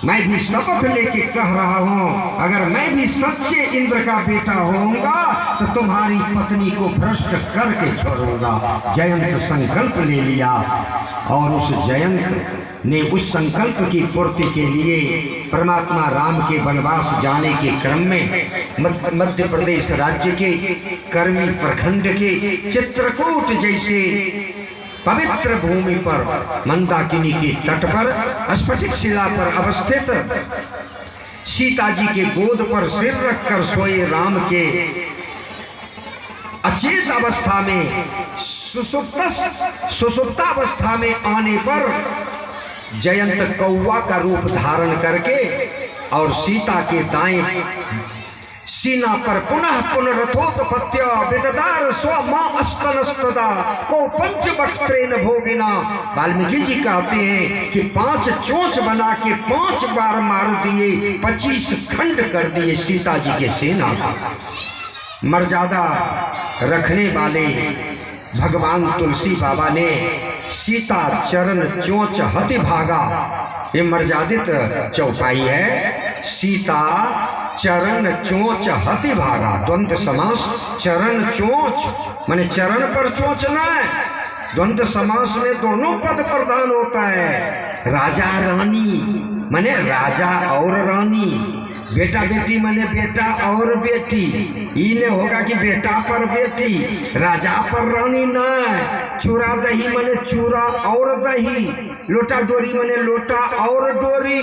मैं भी शपथ लेके कह रहा हूँ, अगर मैं भी सच्चे इंद्र का बेटा होऊंगा तो तुम्हारी पत्नी को भ्रष्ट करके छोड़ूंगा। जयंत संकल्प ले लिया और उस जयंत ने उस संकल्प की पूर्ति के लिए परमात्मा राम के वनवास जाने के क्रम में मध्य प्रदेश राज्य के कर्मी प्रखंड के चित्रकूट जैसे पवित्र भूमि पर मंदाकिनी के तट पर स्फटिक शिला पर अवस्थित सीता जी के गोद पर सिर रखकर सोए राम के अचेत अवस्था में सुसुप्तावस्था में आने पर जयंत कौवा का रूप धारण करके और सीता के दाएं सीना पर पुनः पुनरथोत्पत्त्य विददार स्वमा अस्तनस्तदा को पंच वक्त्रेन भोगिना। वाल्मीकि जी कहते हैं कि 5 चोंच बना के 5 बार मार दिए, 25 खंड कर दिए सीता जी के सेना। मर्यादा रखने वाले भगवान तुलसी बाबा ने सीता चरण चोंच हति भागा, ये मर्यादित चौपाई है। सीता चरण चोंच हति भागा, द्वंद्व समास। चरण चोंच माने चरण पर चोंच न है, द्वंद्व समास में दोनों पद प्रधान होता है। राजा रानी माने राजा और रानी, बेटा बेटी माने बेटा और बेटी, इन्हें होगा कि बेटा पर बेटी, राजा पर रानी न। चूरा दही माने चूरा और दही, लोटा डोरी माने लोटा और डोरी।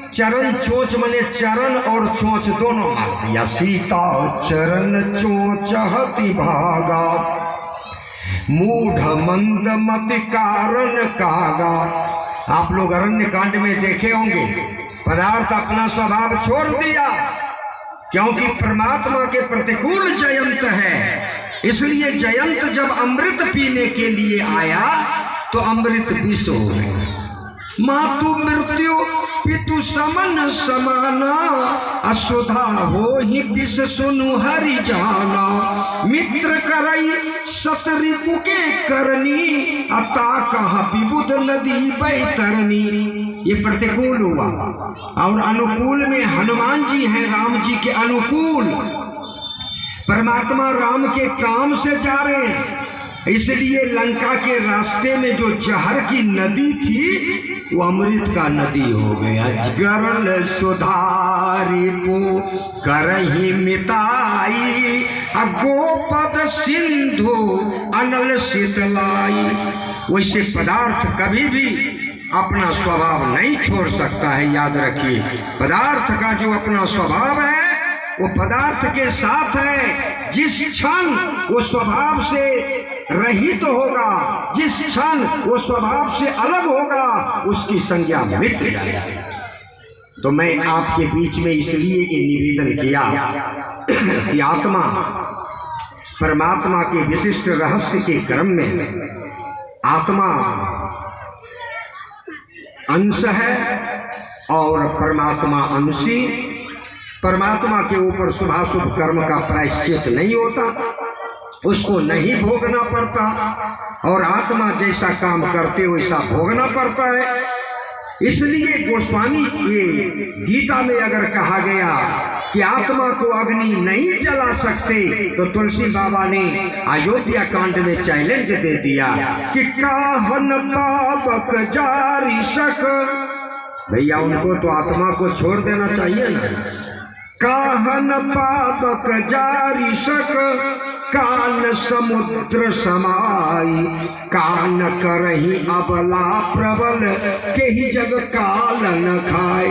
चरण चोंच माने चरण और चोंच दोनों मार दिया। सीता चरण चोंच हति भागा, मूढ़ मंद मति कारण कागा। आप लोग अरण्य कांड में देखे होंगे, पदार्थ अपना स्वभाव छोड़ दिया क्योंकि परमात्मा के प्रतिकूल जयंत है। इसलिए जयंत जब अमृत पीने के लिए आया तो अमृत विष हो गया। मातु मृत्यु पितु समन समाना, असुधा हो ही विष सुनु हरि जाना। मित्र करई सतरिपु के करनी, अता कहा विबुध नदी बैतरनी। ये प्रतिकूल हुआ और अनुकूल में हनुमान जी हैं, राम जी के अनुकूल। परमात्मा राम के काम से जा रहे हैं, इसलिए लंका के रास्ते में जो जहर की नदी थी वो अमृत का नदी हो गया। गरल सुधारी पो करही मिताई, गोपद सिंधु अनल शीतलाई। वैसे पदार्थ कभी भी अपना स्वभाव नहीं छोड़ सकता है, याद रखिए। पदार्थ का जो अपना स्वभाव है वो पदार्थ के साथ है। जिस क्षण वो स्वभाव से रहित होगा, जिस क्षण वो स्वभाव से अलग होगा, उसकी संज्ञा मिट जाएगी। तो मैं आपके बीच में इसलिए ये निवेदन किया कि आत्मा परमात्मा के विशिष्ट रहस्य के क्रम में आत्मा अंश है और परमात्मा अंशी। परमात्मा के ऊपर शुभाशुभ कर्म का प्रायश्चित नहीं होता, उसको नहीं भोगना पड़ता, और आत्मा जैसा काम करते वैसा भोगना पड़ता है। इसलिए गोस्वामी ये गीता में अगर कहा गया कि आत्मा को अग्नि नहीं जला सकते, तो तुलसी बाबा ने अयोध्या कांड में चैलेंज दे दिया कि काहन पावक जारी शक। भैया उनको तो आत्मा को छोड़ देना चाहिए ना। काहन पावक जारी शक, कान समुद्र समाई, कान करही अबला प्रबल, के ही जग काल न खाए।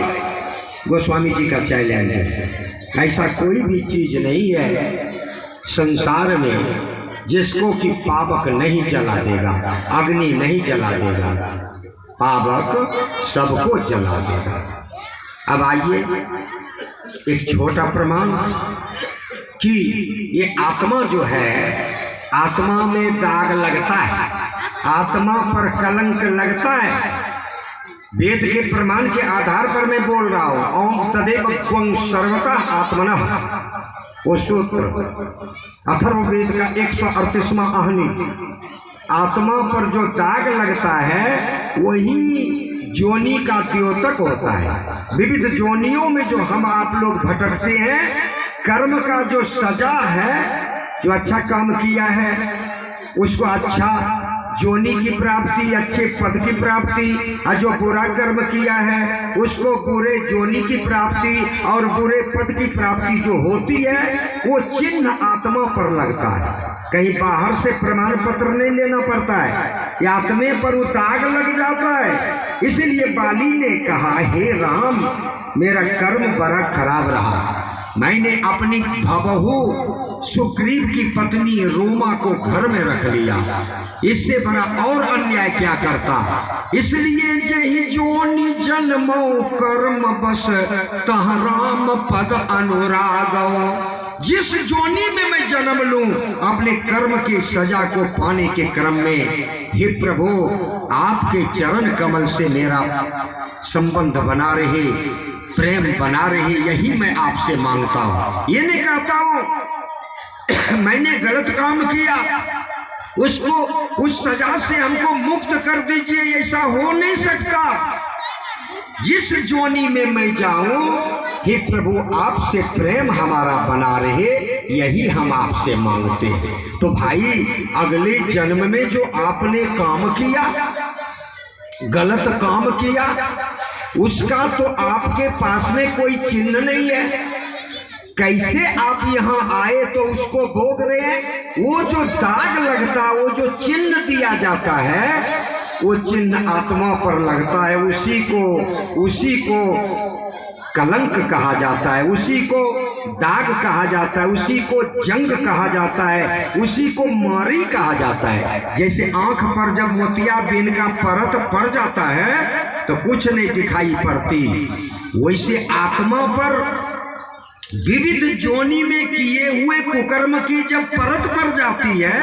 गोस्वामी जी का चैलेंज है। ऐसा कोई भी चीज नहीं है संसार में जिसको कि पावक नहीं जला देगा, अग्नि नहीं जला देगा, पावक सबको जला देगा। अब आइए एक छोटा प्रमाण कि ये आत्मा जो है, आत्मा में दाग लगता है, आत्मा पर कलंक लगता है। वेद के प्रमाण के आधार पर मैं बोल रहा हूं। ओम तदेव त्वं सर्वतः आत्मनः, वो सूत्र अथर्ववेद का 138वां आहनि। आत्मा पर जो दाग लगता है वही जोनी का द्योतक होता है। विविध जोनियों में जो हम आप लोग भटकते हैं, कर्म का जो सजा है, जो अच्छा काम किया है उसको अच्छा जोनी की प्राप्ति, अच्छे पद की प्राप्ति, और जो बुरा कर्म किया है उसको बुरे जोनी की प्राप्ति और बुरे पद की प्राप्ति जो होती है वो चिन्ह आत्मा पर लगता है। कहीं बाहर से प्रमाण पत्र नहीं लेना पड़ता है, आत्मे पर वो दाग लग जाता है। इसलिए बाली ने कहा, हे राम, मेरा कर्म बड़ा खराब रहा। मैंने अपनी भवहू सुग्रीव की पत्नी रोमा को घर में रख लिया, इससे बड़ा और अन्याय क्या करता। इसलिए जही जोनि जन्मो कर्म बस तह राम पद अनुरागो। जिस जोनी में मैं जन्म लूं, अपने कर्म की सजा को पाने के क्रम में हे प्रभु आपके चरण कमल से मेरा संबंध बना रहे, प्रेम बना रहे, यही मैं आपसे मांगता हूँ। ये नहीं कहता हूँ मैंने गलत काम किया, उसको उस सजा से हमको मुक्त कर दीजिए, ऐसा हो नहीं सकता। जिस जोनी में मैं जाऊं, हे प्रभु आपसे प्रेम हमारा बना रहे, यही हम आपसे मांगते हैं। तो भाई अगले जन्म में जो आपने काम किया, गलत काम किया, उसका तो आपके पास में कोई चिन्ह नहीं है। कैसे आप यहाँ आए तो उसको भोग रहे हैं। वो जो दाग लगता, वो जो चिन्ह दिया जाता है, वो चिन्ह आत्मा पर लगता है, उसी को कलंक कहा जाता है, उसी को दाग कहा जाता है, उसी को जंग कहा जाता है, उसी को मारी कहा जाता है। जैसे आंख पर जब मोतियाबिंद का परत पड़ जाता है तो कुछ नहीं दिखाई पड़ती, वैसे आत्मा पर विविध जोनी में किए हुए कुकर्म की जब परत पड़ जाती है,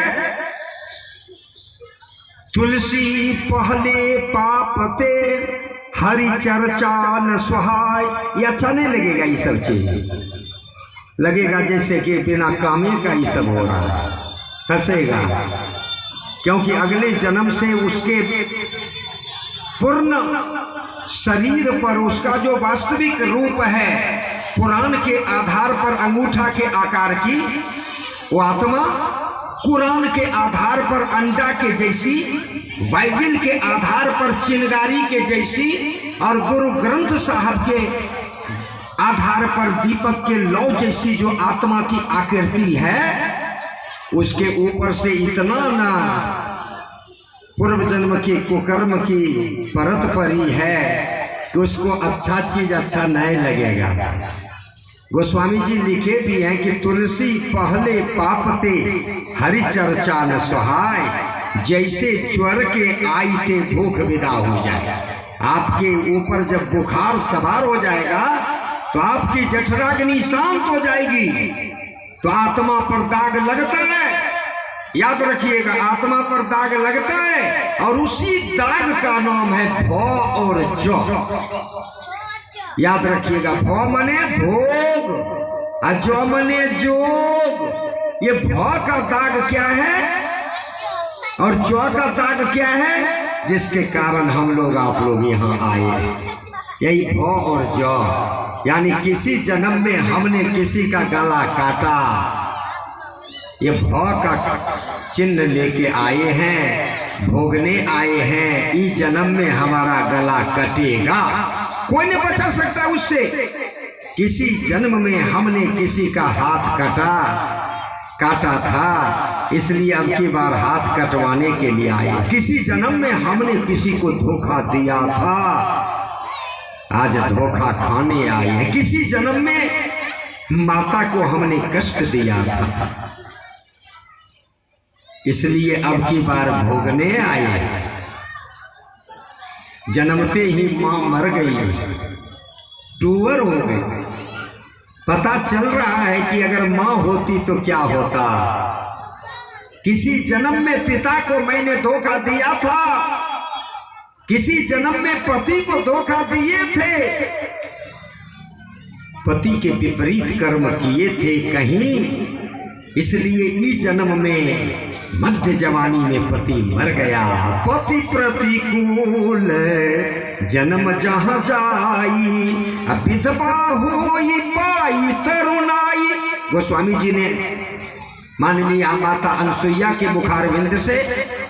तुलसी पहले पापते हरि चर्चा न सुहाय। ये अच्छा नहीं लगेगा, ये सब चीज लगेगा जैसे कि बिना कामे का ये सब हो रहा है, हंसेगा। क्योंकि अगले जन्म से उसके पूर्ण शरीर पर उसका जो वास्तविक रूप है, पुराण के आधार पर अंगूठा के आकार की वो आत्मा, कुरान के आधार पर अंडा के जैसी, बाइबिल के आधार पर चिंगारी के जैसी, और गुरु ग्रंथ साहब के आधार पर दीपक के लौ जैसी जो आत्मा की आकृति है, उसके ऊपर से इतना ना पूर्व जन्म की कुकर्म की परत पड़ी है कि उसको अच्छा चीज अच्छा नहीं लगेगा। गोस्वामी जी लिखे भी हैं कि तुलसी पहले पापते हरि चर्चा न सुहाय। जैसे ज्वर के आईते भूख विदा हो जाए, आपके ऊपर जब बुखार सवार हो जाएगा तो आपकी जठराग्नि शांत हो जाएगी, तो आत्मा पर दाग लगता है। याद रखिएगा, आत्मा पर दाग लगता है, और उसी दाग का नाम है भव और जो। याद रखिएगा, भव मने भोग और जो मने जोग। ये भव का दाग क्या है और जो का दाग क्या है, जिसके कारण हम लोग आप लोग यहाँ आए। यही भव और जो, यानी किसी जन्म में हमने किसी का गला काटा, ये भव का चिन्ह लेके आए हैं, भोगने आए हैं। इस जन्म में हमारा गला कटेगा, कोई नहीं बचा सकता उससे। किसी जन्म में हमने किसी का हाथ काटा था, इसलिए अब की बार हाथ कटवाने के लिए आए। किसी जन्म में हमने किसी को धोखा दिया था, आज धोखा खाने आए हैं। किसी जन्म में माता को हमने कष्ट दिया था, इसलिए अब की बार भोगने आए। जन्मते ही मां मर गई, टूवर हो गई। पता चल रहा है कि अगर मां होती तो क्या होता। किसी जन्म में पिता को मैंने धोखा दिया था, किसी जन्म में पति को धोखा दिए थे, पति के विपरीत कर्म किए थे कहीं, इसलिए ई जन्म में मध्य जवानी में पति मर गया। पति प्रतिकूल जन्म जहाँ जाई, विधवा होई पाई तरुणाई। गोस्वामी जी ने माननीय माता अनसुईया के मुखारविंद से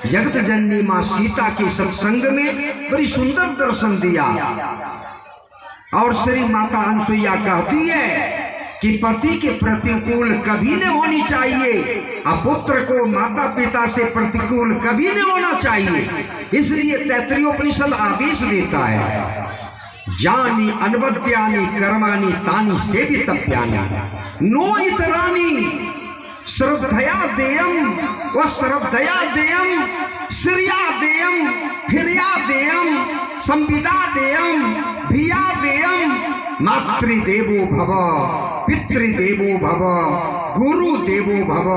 जगत जननी मां सीता के सत्संग में बड़ी सुंदर दर्शन दिया। और श्री माता अनसुईया कहती है कि पति के प्रतिकूल कभी नहीं होनी चाहिए, और पुत्र को माता पिता से प्रतिकूल कभी नहीं होना चाहिए। इसलिए तैत्तिरीयोपनिषद आदेश देता है, जानी अनवद्यानि कर्माणि तानि सेवितव्यानि नो इतरानि श्रद्धया देयम व श्रद्धया देयम श्रिया देयम हिरिया देयम संविदा देयम भिया देयम मातृदेवो भव पितृदेवो भव गुरु देवो भव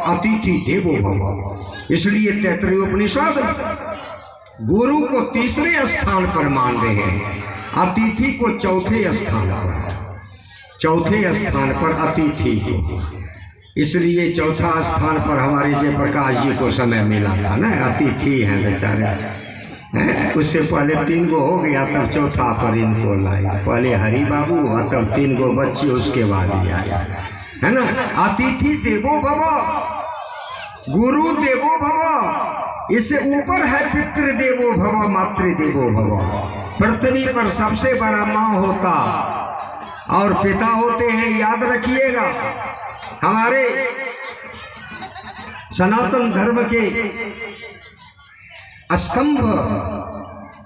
अतिथि देवो भव। इसलिए तैत्तिरीयोपनिषद गुरु को तीसरे स्थान पर मान रहे हैं, अतिथि को चौथे स्थान पर अतिथि को। इसलिए चौथा स्थान पर हमारे जयप्रकाश जी को समय मिला था ना, अतिथि हैं बेचारे। उससे पहले 3 गो हो गया, तब चौथा पर इनको लाया। पहले हरि बाबू और तब 3 गो बच्चे, उसके बाद ही आया, है ना। अतिथि देवो भव, गुरु देवो भव, इससे ऊपर है पितृदेवो भव मातृदेवो भव। पृथ्वी पर सबसे बड़ा माँ होता और पिता होते हैं, याद रखिएगा। हमारे सनातन धर्म के स्तंभ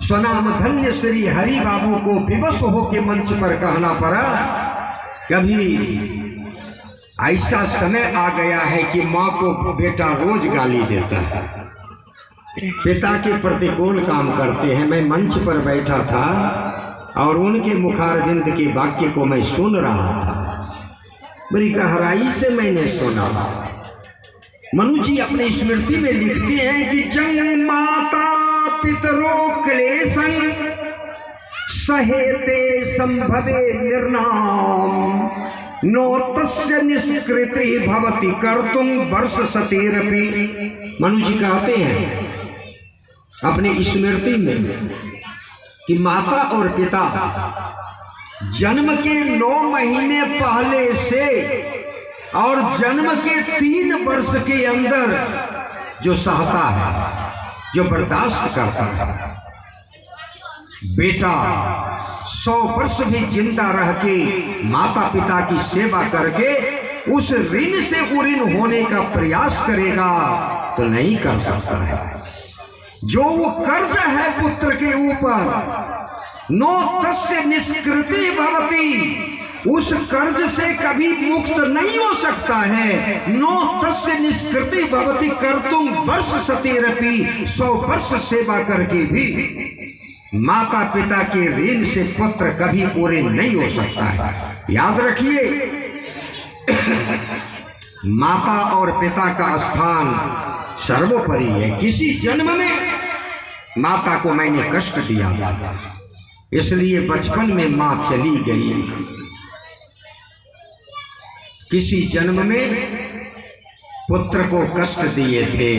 स्वनाम धन्य श्री हरि बाबू को विवश होके मंच पर कहना पड़ा, कभी ऐसा समय आ गया है कि माँ को बेटा रोज गाली देता है, पिता के प्रतिकूल काम करते हैं। मैं मंच पर बैठा था और उनके मुखारविंद के वाक्य को मैं सुन रहा था, बड़ी गहराई से मैंने सुना। मनु जी अपने स्मृति में लिखते हैं कि जंग माता पितरो क्लेशं सहेते संभवे निर्नाम नो तस्य निष्कृति भवति कर्तुम वर्ष सतेरपि। मनु जी कहते हैं अपनी स्मृति में कि माता और पिता जन्म के 9 महीने पहले से और जन्म के 3 वर्ष के अंदर जो सहता है, जो बर्दाश्त करता है, बेटा 100 वर्ष भी जिंदा रह के माता पिता की सेवा करके उस ऋण से उऋण होने का प्रयास करेगा तो नहीं कर सकता है। जो वो कर्ज है पुत्र के ऊपर, नो तस्य निष्कृति भवति, उस कर्ज से कभी मुक्त नहीं हो सकता है। नो तस्य निष्कृति भवति कर्तुम वर्ष सतेरपि, 100 वर्ष सेवा करके भी माता पिता के ऋण से पुत्र कभी पूरे नहीं हो सकता है। याद रखिए, माता और पिता का स्थान सर्वोपरि है। किसी जन्म में माता को मैंने कष्ट दिया था, इसलिए बचपन में मां चली गई। किसी जन्म में पुत्र को कष्ट दिए थे,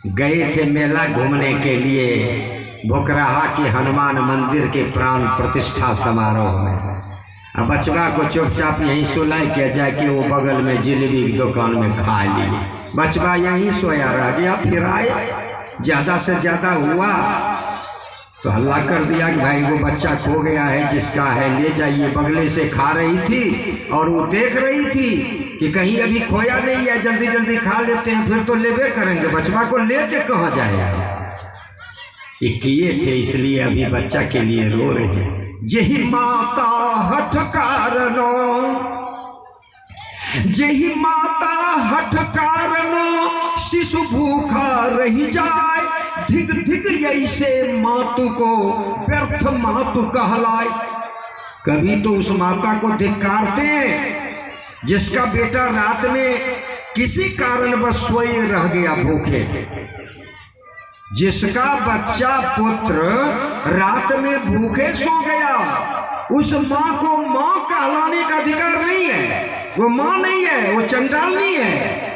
गए थे मेला घूमने के लिए भोकराहा के हनुमान मंदिर के प्राण प्रतिष्ठा समारोह में। अब बचवा को चुपचाप यहीं सुलाए किया जाए कि वो बगल में जिलेबी की दुकान में खा लिए। बचवा यहीं सोया रह गया। फिर आए, ज़्यादा से ज़्यादा हुआ तो हल्ला कर दिया कि भाई वो बच्चा खो गया है, जिसका है ले जाइए। बगले से खा रही थी और वो देख रही थी कि कहीं अभी खोया नहीं है, जल्दी जल्दी खा लेते हैं, फिर तो लेबे करेंगे। बचवा को लेके कहाँ जाएगा? ये किए थे, इसलिए अभी बच्चा के लिए रो रहे हैं। जेहि माता हठ कारणो, जेहि माता हठ कारणो शिशु भूखा रही जाए, धिक धिक ऐसे मातु को व्यर्थ मातु कहलाए। कभी तो उस माता को धिक्कारते हैं जिसका बेटा रात में किसी कारणवश सोए रह गया भूखे, जिसका बच्चा पुत्र रात में भूखे सो गया उस माँ को माँ कहलाने का अधिकार नहीं है। वो माँ नहीं है, वो चंडालनी है।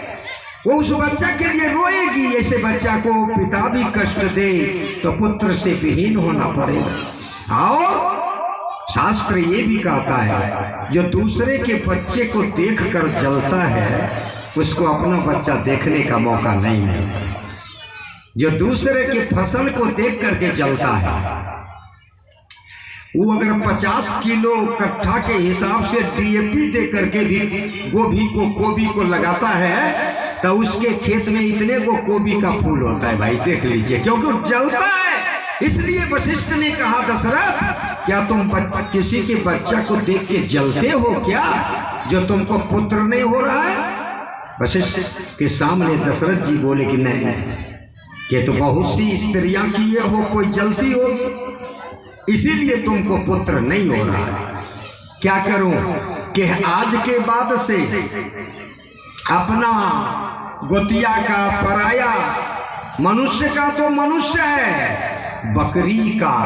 वो उस बच्चा के लिए रोएगी। ऐसे बच्चा को पिता भी कष्ट दे तो पुत्र से विहीन होना पड़ेगा। और शास्त्र ये भी कहता है, जो दूसरे के बच्चे को देखकर जलता है उसको अपना बच्चा देखने का मौका नहीं मिलता। जो दूसरे की फसल को देख करके जलता है, वो अगर 50 किलो कट्ठा के हिसाब से डीएपी दे करके भी गोभी को लगाता है तो उसके खेत में इतने को गोभी का फूल होता है भाई, देख लीजिए, क्योंकि वो जलता है। इसलिए वशिष्ठ ने कहा, दशरथ क्या तुम किसी के बच्चा को देख के जलते हो क्या, जो तुमको पुत्र नहीं हो रहा है? वशिष्ठ के सामने दशरथ जी बोले कि नहीं, कि तो बहुत सी स्त्रियां किए हो, कोई जलती होगी, इसीलिए तुमको पुत्र नहीं हो रहा है। क्या करूं कि आज के बाद से अपना गोतिया का, पराया, मनुष्य का तो मनुष्य है, बकरी का,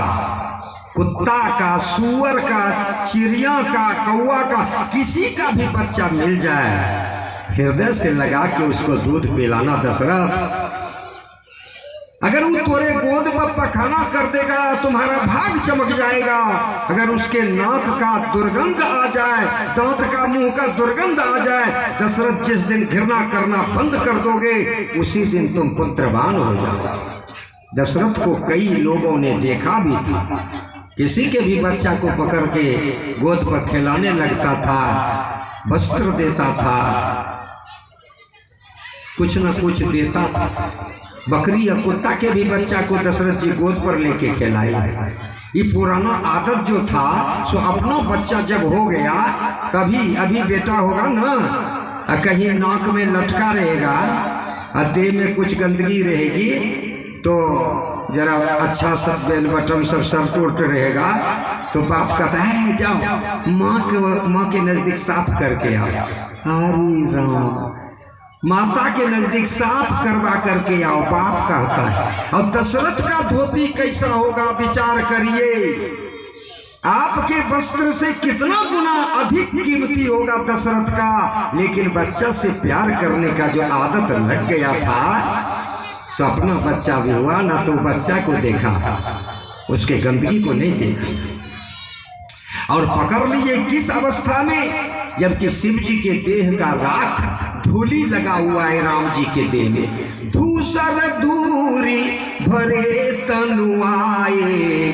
कुत्ता का, सुअर का, चिड़िया का, कौवा का, किसी का भी बच्चा मिल जाए, हृदय से लगा के उसको दूध पिलाना दशरथ। अगर वो तोरे गोद पर पखाना कर देगा, तुम्हारा भाग चमक जाएगा। अगर उसके नाक का दुर्गंध आ जाए, दांत का, मुंह का दुर्गंध आ जाए, दशरथ जिस दिन घृणा करना बंद कर दोगे उसी दिन तुम पुत्रवान हो जाओगे। दशरथ को कई लोगों ने देखा भी था, किसी के भी बच्चा को पकड़ के गोद पर खिलाने लगता था, वस्त्र देता था, कुछ न कुछ देता था। बकरी या कुत्ता के भी बच्चा को दशरथ जी गोद पर लेके खिलाए। ये पुराना आदत जो था, सो अपना बच्चा जब हो गया तभी, अभी बेटा होगा ना, कहीं नाक में लटका रहेगा और देह में कुछ गंदगी रहेगी तो जरा अच्छा सब बेल बटन सब शर्ट उर्ट रहेगा तो बाप कहता है जाओ माँ के नजदीक साफ करके आओ। हरि राम, माता के नजदीक साफ करवा करके आओ, बाप कहता है। और दशरथ का धोती कैसा होगा विचार करिए, आपके वस्त्र से कितना गुना अधिक कीमती होगा दशरथ का। लेकिन बच्चा से प्यार करने का जो आदत लग गया था, सपना बच्चा भी हुआ ना, तो बच्चा को देखा, उसके गंदगी को नहीं देखा। और पकड़ लिए किस अवस्था में, जबकि शिव जी के देह का राख धूली लगा हुआ है राम जी के देह में। धूसर धूरी भरे तनुआए,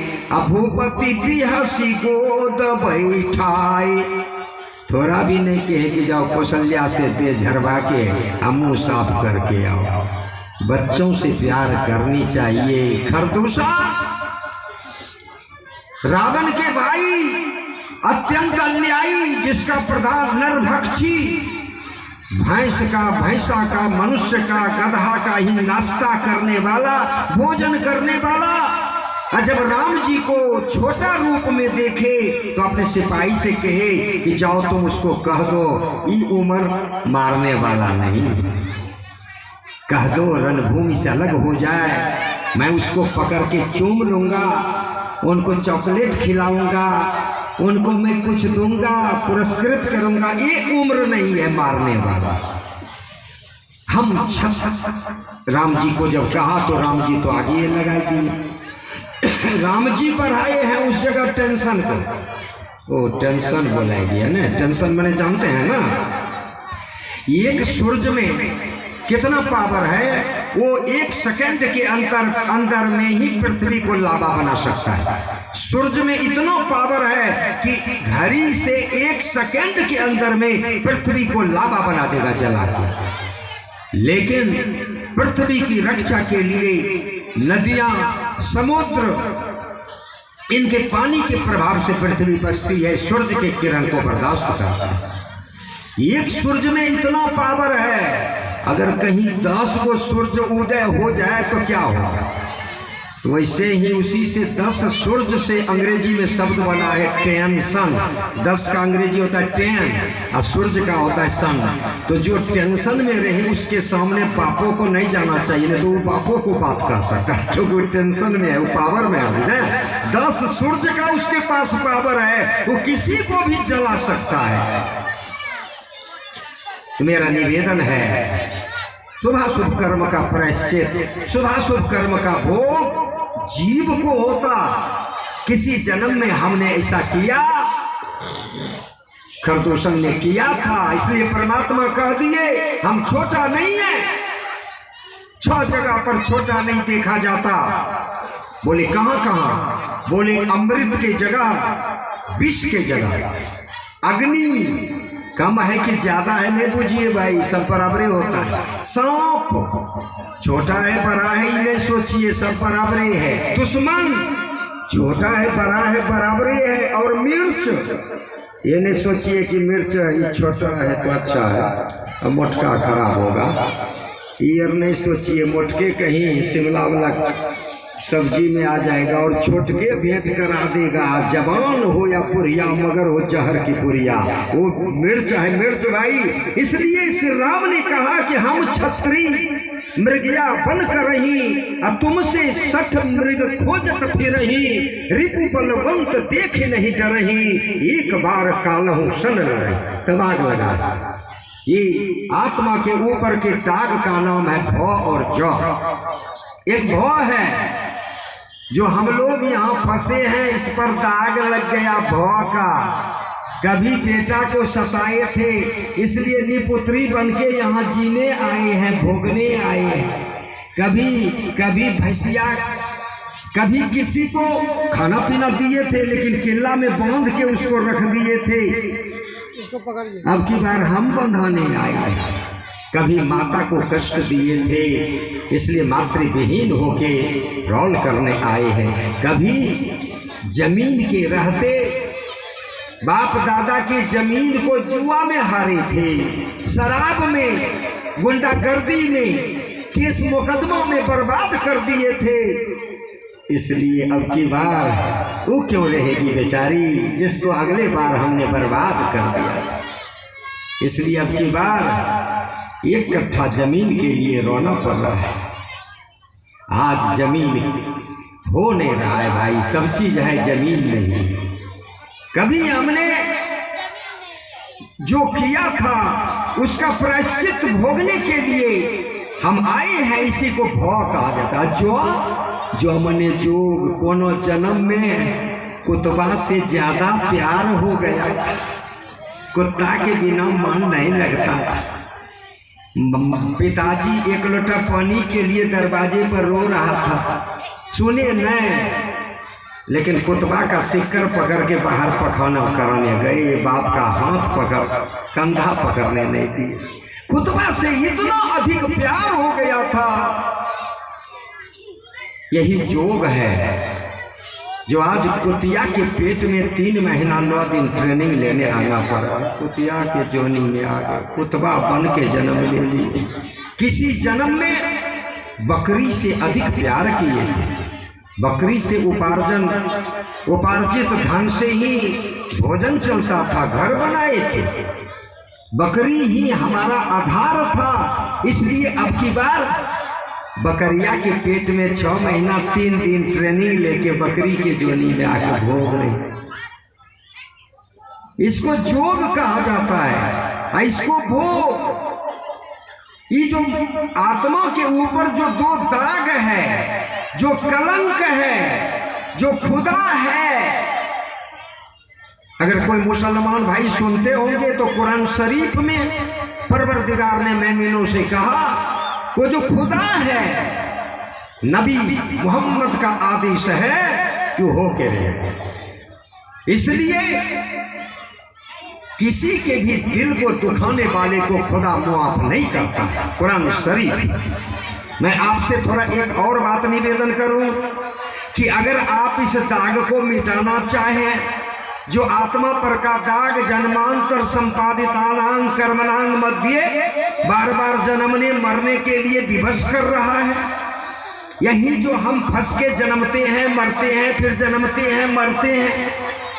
भूपति बिहसी गोद बैठाए। थोड़ा भी नहीं कहे कि जाओ कौशल्या से देह झरवा के मुंह साफ करके आओ। बच्चों से प्यार करनी चाहिए। खरदूषा रावण के भाई, अत्यंत अन्यायी, जिसका प्रधान नरभक्षी, भैंसा का, मनुष्य का, गधा का ही नाश्ता करने वाला, भोजन करने वाला, और जब राम जी को छोटा रूप में देखे तो अपने सिपाही से कहे कि जाओ तुम उसको कह दो ये उम्र मारने वाला नहीं, कह दो रणभूमि से अलग हो जाए, मैं उसको पकड़ के चूम लूंगा, उनको चॉकलेट खिलाऊंगा, उनको मैं कुछ दूंगा, पुरस्कृत करूंगा, ये उम्र नहीं है मारने वाला। हम राम जी को जब कहा तो राम जी तो आगे ये लगा दिए। राम जी पर आए हैं उस जगह टेंशन को, वो टेंशन बोला गया ना, टेंशन मैंने जानते हैं ना, एक सूरज में कितना पावर है, वो 1 सेकंड के अंदर में ही पृथ्वी को लावा बना सकता है। सूरज में इतना पावर है कि घड़ी से 1 सेकंड के अंदर में पृथ्वी को लावा बना देगा जला के। लेकिन पृथ्वी की रक्षा के लिए नदियां, समुद्र, इनके पानी के प्रभाव से पृथ्वी बचती है, सूर्य के किरण को बर्दाश्त करता है। एक सूरज में इतना पावर है, अगर कहीं 10 को सूर्य उदय हो जाए तो क्या होगा? वैसे ही उसी से 10 सूर्य से अंग्रेजी में शब्द बना है टेंशन। 10 का अंग्रेजी होता है टेन और सूर्य का होता है सन। तो जो टेंशन में रहे उसके सामने बापों को नहीं जाना चाहिए, नहीं तो वो बापों को बात कह सकता है, क्योंकि वो टेंशन में है, वो पावर में अभी ना। 10 सूर्य का उसके पास पावर है, वो किसी को भी जला सकता है। तो मेरा निवेदन है, शुभाशुभ कर्म का प्रायश्चित, शुभाशुभ कर्म का भोग जीव को होता। किसी जन्म में हमने ऐसा किया, खरदूषण ने किया था, इसलिए परमात्मा कह दिए हम छोटा नहीं है। 6 जगह पर छोटा नहीं देखा जाता। बोले कहां कहां? बोले अमृत के जगह, विष के जगह। अग्नि कम है कि ज्यादा है नहीं बुझिए भाई, सब बराबर होता है। सांप छोटा है बड़ा है ही नहीं सोचिए, सब बराबर है। दुश्मन छोटा है बड़ा है बराबर है। और मिर्च, ये नहीं सोचिए कि मिर्च ये छोटा है तो अच्छा है और मोटका खराब होगा, ये नहीं सोचिए। मोटके कहीं शिमला वाला सब्जी में आ जाएगा और छोटके भेंट करा देगा। जवान हो या पुरिया, मगर हो जहर की पुरिया, वो मिर्च है मिर्च भाई। इसलिए श्री राम ने कहा कि हम छत्री मृगया बन कर रही, अब तुमसे 60 मृग खोजत फिरही। रिपु बलवंत देख नहीं डरही, एक बार कालहु सन लड़े। तबाग लगा। ये आत्मा के ऊपर के दाग का नाम है भौ और जौ। एक भौ है जो हम लोग यहाँ फंसे हैं, इस पर दाग लग गया भौ का। कभी बेटा को सताए थे, इसलिए निपुत्री बन के यहाँ जीने आए हैं, भोगने आए हैं। कभी भैंसिया, कभी किसी को खाना पीना दिए थे, लेकिन किला में बांध के उसको रख दिए थे। अब की बार हम बंधाने आए हैं। कभी माता को कष्ट दिए थे, इसलिए मातृविहीन होके रौल करने आए हैं। कभी जमीन के रहते बाप दादा की जमीन को जुआ में हारे थे, शराब में, गुंडागर्दी में, केस मुकदमा में बर्बाद कर दिए थे। इसलिए अब की बार वो क्यों रहेगी बेचारी, जिसको अगले बार हमने बर्बाद कर दिया था। इसलिए अब की बार 1 कट्ठा जमीन के लिए रोना पड़ रहा है। आज जमीन हो नहीं रहा है भाई, सब चीज है जमीन नहीं। कभी हमने जो किया था उसका प्रायश्चित भोगने के लिए हम आए हैं, इसी को भौ कहा जाता है। जो मने जोग कोनो जन्म में कुत्ता से ज्यादा प्यार हो गया था। कुत्ता के बिना मन नहीं लगता था। पिताजी 1 लोटा पानी के लिए दरवाजे पर रो रहा था, सुने नहीं, लेकिन कुतबा का सिक्कर पकड़ के बाहर पखाना कराने गए। बाप का हाथ पकड़, कंधा पकड़ने नहीं दिए। कुतबा से इतना अधिक प्यार हो गया था। यही जोग है जो आज कुतिया के पेट में 3 महीना 9 दिन ट्रेनिंग लेने आना पड़ा। कुतिया के जोनी में आ गए, कुतबा बन के जन्म ले लिए। किसी जन्म में बकरी से अधिक प्यार किए थे। बकरी से उपार्जित धन से ही भोजन चलता था, घर बनाए थे। बकरी ही हमारा आधार था। इसलिए अब की बार बकरिया के पेट में 6 महीना 3 दिन ट्रेनिंग लेके बकरी के जोनी में आके भोग रहे। इसको जोग कहा जाता है। इसको भोग, ये जो आत्मा के ऊपर जो 2 दाग है, जो कलंक है, जो खुदा है। अगर कोई मुसलमान भाई सुनते होंगे तो कुरान शरीफ में परवरदिगार ने मोमिनों से कहा, वो जो खुदा है, नबी मोहम्मद का आदेश है कि हो के रहेगा। इसलिए किसी के भी दिल को दुखाने वाले को खुदा मुआफ नहीं करता है, कुरान शरीफ। मैं आपसे थोड़ा एक और बात निवेदन करूं कि अगर आप इस दाग को मिटाना चाहें, जो आत्मा पर का दाग जन्मांतर संपादितानां कर्मणां मध्य बार बार जन्मने मरने के लिए विवश कर रहा है, यही जो हम फंस के जन्मते हैं मरते हैं, फिर जन्मते हैं मरते हैं,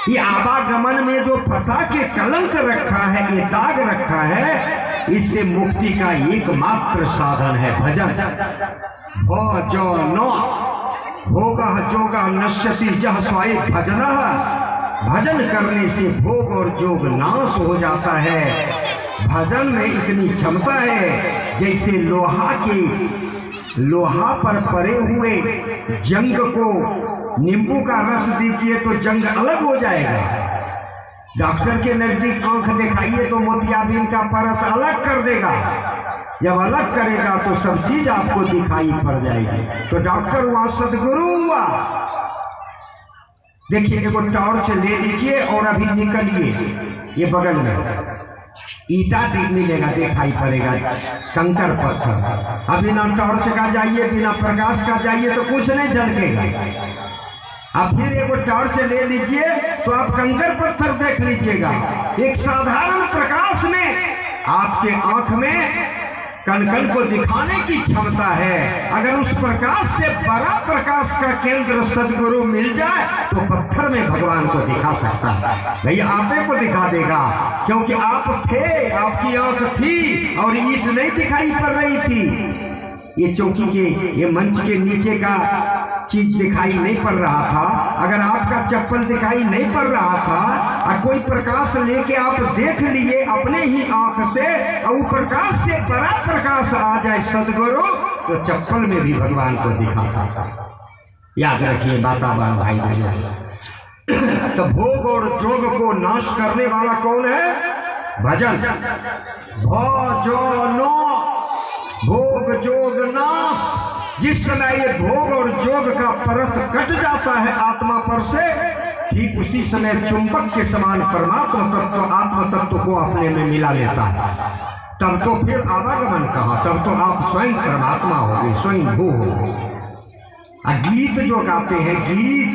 ये आवागमन में जो फंसा के कलंक रखा है, ये दाग रखा है, इससे मुक्ति का एकमात्र साधन है भजन। भजन भोगः जोगः नश्यति जह स्वाय भजनः। भजन करने से भोग और जोग नाश हो जाता है। भजन में इतनी क्षमता है जैसे लोहा पर पड़े हुए जंग को नींबू का रस दीजिए तो जंग अलग हो जाएगा। डॉक्टर के नजदीक आंख दिखाइए तो मोतियाबिंद का परत अलग कर देगा। जब अलग करेगा तो सब चीज आपको दिखाई पड़ जाएगी। तो डॉक्टर हुआ, सदगुरु हुआ। देखिए, एगो टॉर्च ले लीजिए और अभी निकलिए, ये बगल में ईटा मिलेगा, दिखाई पड़ेगा, कंकर पत्थर। अब बिना टॉर्च का जाइए, बिना प्रकाश का जाइए तो कुछ नहीं झलकेगा। अब फिर एगो टॉर्च ले लीजिए तो आप कंकर पत्थर देख लीजिएगा। एक साधारण प्रकाश में आपके आंख में कण कण को दिखाने की क्षमता है। अगर उस प्रकाश से बड़ा प्रकाश का केंद्र सदगुरु मिल जाए तो पत्थर में भगवान को दिखा सकता है। भैया आपे को दिखा देगा, क्योंकि आप थे, आपकी आंख थी और ईंट नहीं दिखाई पड़ रही थी। ये चौकी के, ये मंच के नीचे का चीज दिखाई नहीं पड़ रहा था। अगर आपका चप्पल दिखाई नहीं पड़ रहा था और कोई प्रकाश लेके आप देख लिए अपने ही आंख से, और वो प्रकाश से बड़ा प्रकाश आ जाए सदगुरु, तो चप्पल में भी भगवान को दिखा सकता है। याद रखिए वातावरण भाई बहनों। तो भोग और जोग को नाश करने वाला कौन है? भजन। भजनो भोग जोग नाश। जिस समय ये भोग और जोग का परत कट जाता है आत्मा पर से, ठीक उसी समय चुंबक के समान परमात्मा तत्व आत्म तत्व को अपने में मिला लेता है। तब तो फिर आवागमन कहाँ, तब तो आप स्वयं परमात्मा हो गए, स्वयं भू हो गए। गीत जो गाते हैं, गीत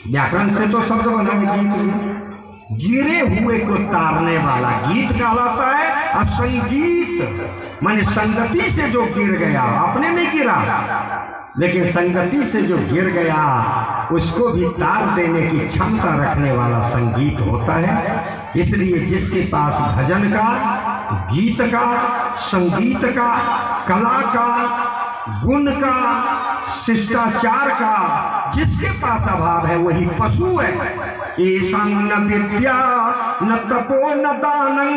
व्याकरण से तो शब्द बना है गीत, गिरे हुए को तारने वाला गीत कहलाता है। और संगीत माने संगति से जो गिर गया, अपने नहीं गिरा, लेकिन संगति से जो गिर गया उसको भी तार देने की क्षमता रखने वाला संगीत होता है। इसलिए जिसके पास भजन का, गीत का, संगीत का, कला का, गुण का, शिष्टाचार का जिसके पास अभाव है वही पशु है। ऐसा न विद्या न तपो न दानं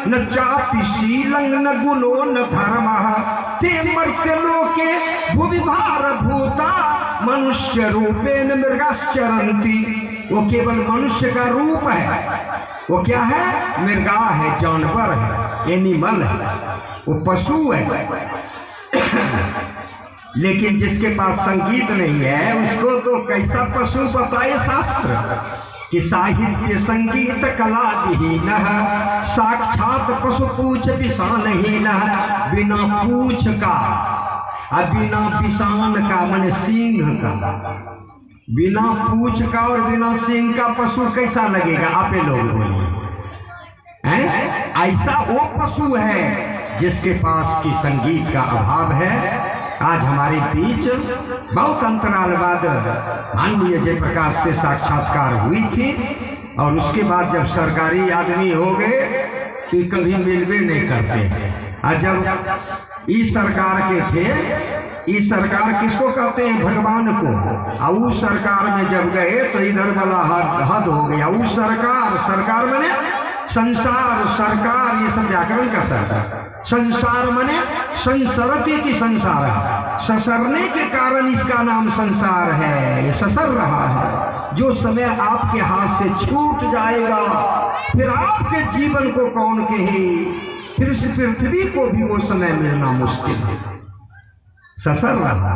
न चापि शीलं न गुणो न धर्मः ते मर्त्यलोके भुविभार भूता मनुष्य रूपेण मृगाश्चरन्ति। वो केवल मनुष्य का रूप है, वो क्या है? मृगा है, जानवर है, एनिमल है, वो पशु है। लेकिन जिसके पास संगीत नहीं है उसको तो कैसा पशु बताए शास्त्र कि साहित्य संगीत कला विहीन, साक्षात पशु पूछ पिशानहीन। बिना पूछ का और बिना पिशान का माने सींग का, बिना पूछ का और बिना सींग का पशु कैसा लगेगा? आपे लोग बोलिए। ऐसा वो पशु है जिसके पास की संगीत का अभाव है। आज हमारे बीच बहुत अंतराल बाद माननीय जयप्रकाश से साक्षात्कार हुई थी, और उसके बाद जब सरकारी आदमी हो गए तो कभी मिलवे नहीं करते। और जब इस सरकार के थे, इस सरकार किसको कहते हैं? भगवान को। और उस सरकार में जब गए तो इधर वाला हद हो गया। उस सरकार मैंने संसार, सरकार, ये सब व्याकरण का सरकार। संसार माने संसरती की संसार है, ससरने के कारण इसका नाम संसार है। ये ससर रहा है। जो समय आपके हाथ से छूट जाएगा फिर आपके जीवन को कौन कहे, फिर इस पृथ्वी को भी वो समय मिलना मुश्किल है। ससर रहा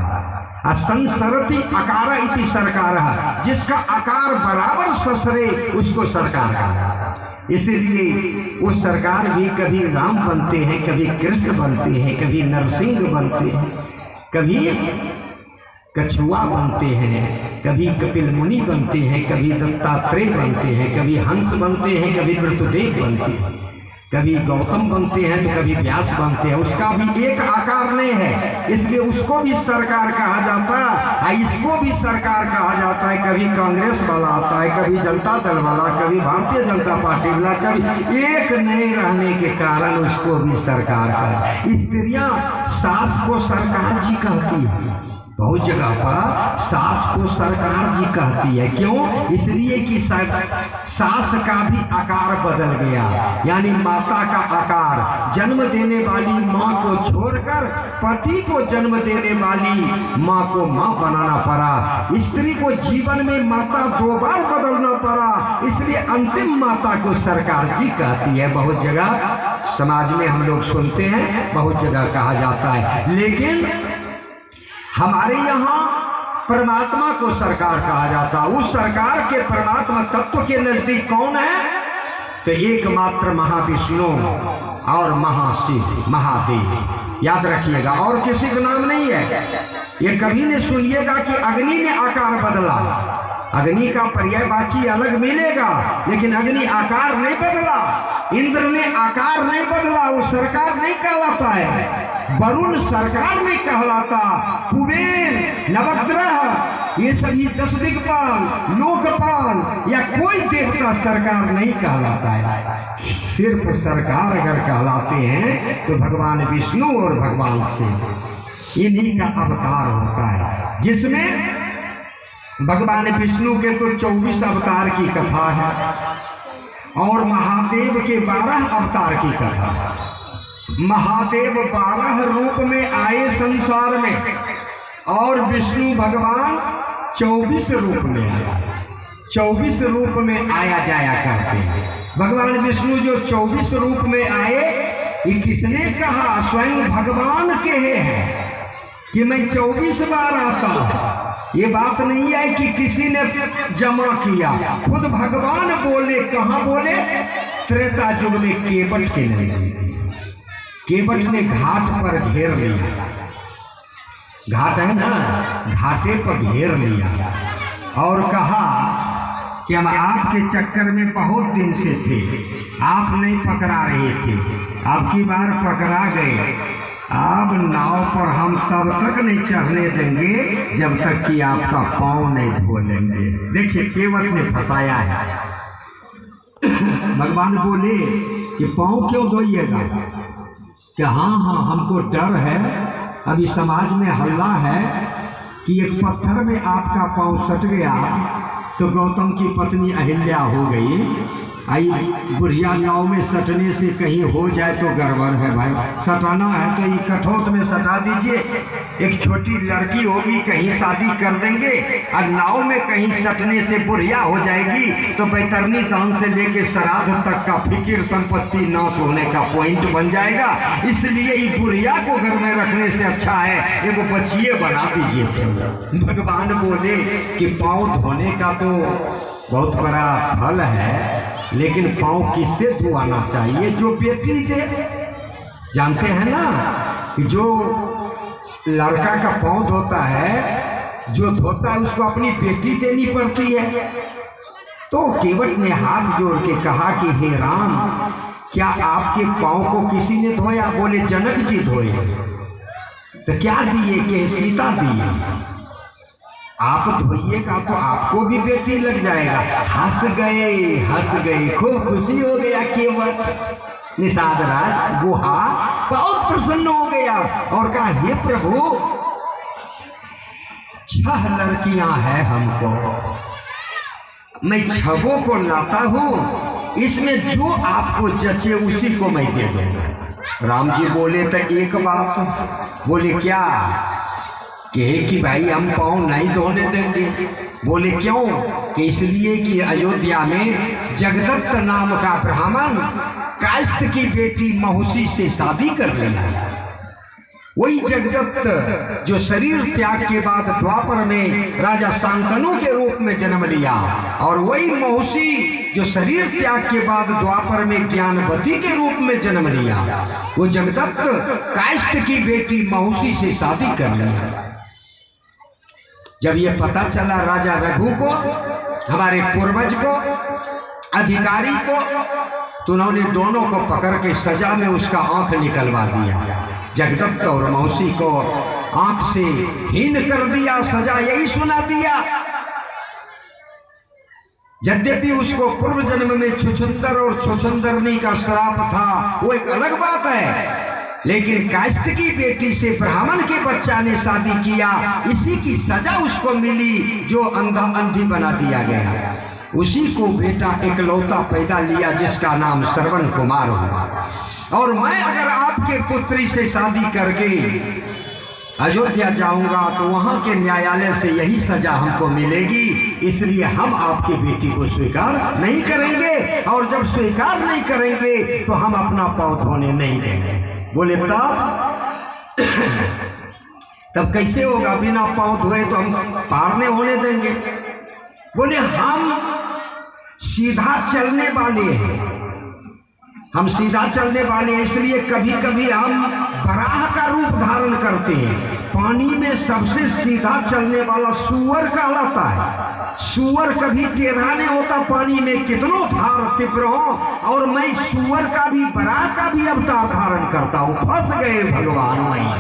है। संसरती आकार इति सरकार, जिसका आकार बराबर ससरे उसको सरकार कहा। इसीलिए वो सरकार भी कभी राम बनते हैं, कभी कृष्ण बनते हैं, कभी नरसिंह बनते हैं, कभी कछुआ बनते हैं, कभी कपिल मुनि बनते हैं, कभी दत्तात्रेय बनते हैं, कभी हंस बनते हैं, कभी वृषदेव बनते हैं, कभी गौतम बनते हैं तो कभी व्यास बनते हैं, उसका भी एक आकार नहीं है, इसलिए उसको भी सरकार कहा जाता है, इसको भी सरकार कहा जाता है। कभी कांग्रेस वाला आता है, कभी जनता दल वाला, कभी भारतीय जनता पार्टी वाला, कभी एक नहीं रहने के कारण उसको भी सरकार का। स्त्रियां सास को सरकार जी कहती है, बहुत जगह पर सास को सरकार जी कहती है। क्यों? इसलिए कि सास का भी आकार बदल गया, यानी माता का आकार। जन्म देने वाली माँ को छोड़कर पति को जन्म देने वाली माँ को माँ बनाना पड़ा। स्त्री को जीवन में माता 2 बार बदलना पड़ा, इसलिए अंतिम माता को सरकार जी कहती है। बहुत जगह समाज में हम लोग सुनते हैं, बहुत जगह कहा जाता है, लेकिन हमारे यहाँ परमात्मा को सरकार कहा जाता है। उस सरकार के परमात्मा तत्व के नजदीक कौन है? तो एकमात्र महाविष्णु और महाशिव महादेव, याद रखिएगा, और किसी का नाम नहीं है। ये कभी नहीं सुनिएगा कि अग्नि ने आकार बदला, अग्नि का पर्यायवाची अलग मिलेगा, लेकिन अग्नि आकार नहीं बदला, इंद्र ने आकार नहीं बदला, वो सरकार नहीं कहलाता है। वरुण सरकार नहीं कहलाता, कुबेर, नवग्रह, ये सभी 10 दिक्पाल, लोकपाल या कोई देवता सरकार नहीं कहलाता है। सिर्फ सरकार अगर कहलाते हैं तो भगवान विष्णु और भगवान शिव, इन्हीं का अवतार होता है, जिसमें भगवान विष्णु के तो 24 अवतार की कथा है और महादेव के 12 अवतार की कथा है। महादेव 12 रूप में आए संसार में और विष्णु भगवान 24 रूप में आया। 24 रूप में आया जाया करते हैं। भगवान विष्णु जो 24 रूप में आए, ये किसने कहा? स्वयं भगवान कहे हैं कि मैं 24 बार आता हूं। ये बात नहीं है कि किसी ने जमा किया, खुद भगवान बोले। कहाँ बोले? त्रेता युग में केवट के नहीं, केवट ने घाट पर घेर लिया, घाट है ना, घाटे पर घेर लिया और कहा कि हम आपके चक्कर में बहुत दिन से थे, आप नहीं पकड़ा रहे थे, अब की बार पकड़ा गए, अब नाव पर हम तब तक नहीं चढ़ने देंगे जब तक कि आपका पाँव नहीं धो लेंगे। देखिए केवट ने फंसाया है। भगवान बोले कि पाँव क्यों धोइएगा? कि हाँ हमको डर है, अभी समाज में हल्ला है कि एक पत्थर में आपका पाँव सट गया तो गौतम की पत्नी अहिल्या हो गई। आई बुढ़िया नाव में सटने से कहीं हो जाए तो गड़बड़ है भाई, सटाना है तो ये कठोट में सटा दीजिए। एक छोटी लड़की होगी, कहीं शादी कर देंगे और नाव में कहीं सटने से बुढ़िया हो जाएगी तो बैतरनी दान से लेके श्राद्ध तक का फिक्र संपत्ति नाश होने का पॉइंट बन जाएगा। इसलिए ये बुढ़िया को घर में रखने से अच्छा है एगो बच्चिए बना दीजिए। भगवान बोले कि पाँव धोने का तो बहुत बड़ा फल है, लेकिन पाँव किससे धोना चाहिए? जो बेटी दे। जानते हैं ना कि जो लड़का का पाँव धोता है, जो धोता है उसको अपनी बेटी देनी पड़ती है। तो केवट ने हाथ जोड़ के कहा कि हे राम, क्या आपके पाँव को किसी ने धोया? बोले जनक जी धोए। तो क्या दिए? कि सीता दिए। आप धोइएगा तो आपको भी बेटी लग जाएगा। हंस गए, खूब खुशी हो गया केवट। निषाद राज गुहा बहुत प्रसन्न हो गया और कहा हे प्रभु, 6 लड़कियां हैं हमको, मैं 6 को लाता हूं, इसमें जो आपको जचे उसी को मैं दे दूंगा। राम जी बोले तो एक बात। बोले क्या? कि भाई हम पाँव नहीं धोने देंगे। बोले क्यों? कि इसलिए कि अयोध्या में जगदत्त नाम का ब्राह्मण काष्ट की बेटी महुसी से शादी कर लिया। वही जगदत्त जो शरीर त्याग के बाद द्वापर में राजा शांतनु के रूप में जन्म लिया, और वही महुसी जो शरीर त्याग के बाद द्वापर में ज्ञानवती के रूप में जन्म लिया, वो जगदत्त काष्ट की बेटी महुसी से शादी कर लिया। जब ये पता चला राजा रघु को, हमारे पूर्वज को, अधिकारी को, तो उन्होंने दोनों को पकड़ के सजा में उसका आंख निकलवा दिया। जगदत्त और मौसी को आंख से हीन कर दिया, सजा यही सुना दिया। यद्यपि उसको पूर्व जन्म में छुछुंदर और छुछुंदरनी का श्राप था, वो एक अलग बात है, लेकिन कायस्थ की बेटी से ब्राह्मण के बच्चा ने शादी किया, इसी की सजा उसको मिली जो अंधा अंधी बना दिया गया। उसी को बेटा एकलौता पैदा लिया जिसका नाम श्रवण कुमार हुआ। और मैं अगर आपके पुत्री से शादी करके अयोध्या जाऊंगा तो वहां के न्यायालय से यही सजा हमको मिलेगी, इसलिए हम आपकी बेटी को स्वीकार नहीं करेंगे। और जब स्वीकार नहीं करेंगे तो हम अपना पांव धोने नहीं देंगे। बोले तब कैसे होगा? बिना पांव धोए तो हम पार नहीं होने देंगे। बोले हम सीधा चलने वाले हैं, हम सीधा चलने वाले हैं, इसलिए कभी कभी हम बराह का रूप धारण करते हैं। पानी में सबसे सीधा चलने वाला सूअर कहलाता है। सूअर कभी टेढ़ा नहीं होता, पानी में कितनों धार तीव्र हो। और मैं सूअर का भी बराह का भी अवतार धारण करता हूँ। फंस गए भगवान वहीं।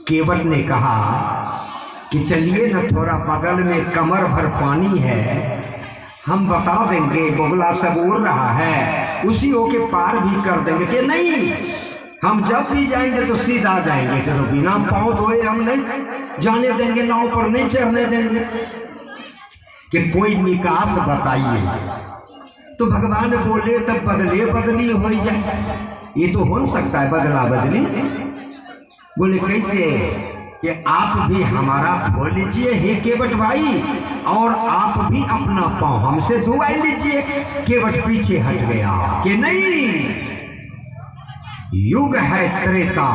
केवट ने कहा कि चलिए न, थोड़ा बगल में कमर भर पानी है, हम बता देंगे, बगुला सब उड़ रहा है, उसी होके पार भी कर देंगे। कि नहीं, हम जब भी जाएंगे तो सीधा जाएंगे, तो बिना पांव धोए हम नहीं जाने देंगे, नाव पर नहीं चढ़ने देंगे। कि कोई निकास बताइए। तो भगवान बोले तब बदले बदली हो जाए। ये तो हो सकता है बदला बदली। बोले कैसे? कि आप भी हमारा धो लीजिए हे केवट भाई, और आप भी अपना पांव हमसे धुआ लीजिए। केवट पीछे हट गया कि नहीं, युग है त्रेता,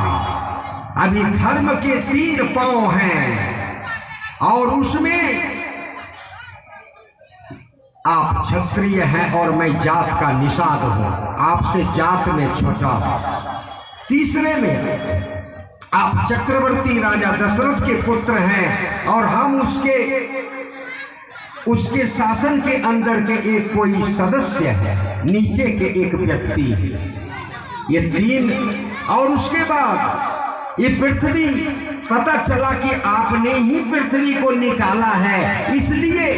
अभी धर्म के 3 पांव हैं, और उसमें आप क्षत्रिय हैं और मैं जात का निषाद हूं, आपसे जात में छोटा। तीसरे में आप चक्रवर्ती राजा दशरथ के पुत्र हैं और हम उसके शासन के अंदर के एक कोई सदस्य है, नीचे के एक व्यक्ति। ये 3, और उसके बाद ये पृथ्वी, पता चला कि आपने ही पृथ्वी को निकाला है, इसलिए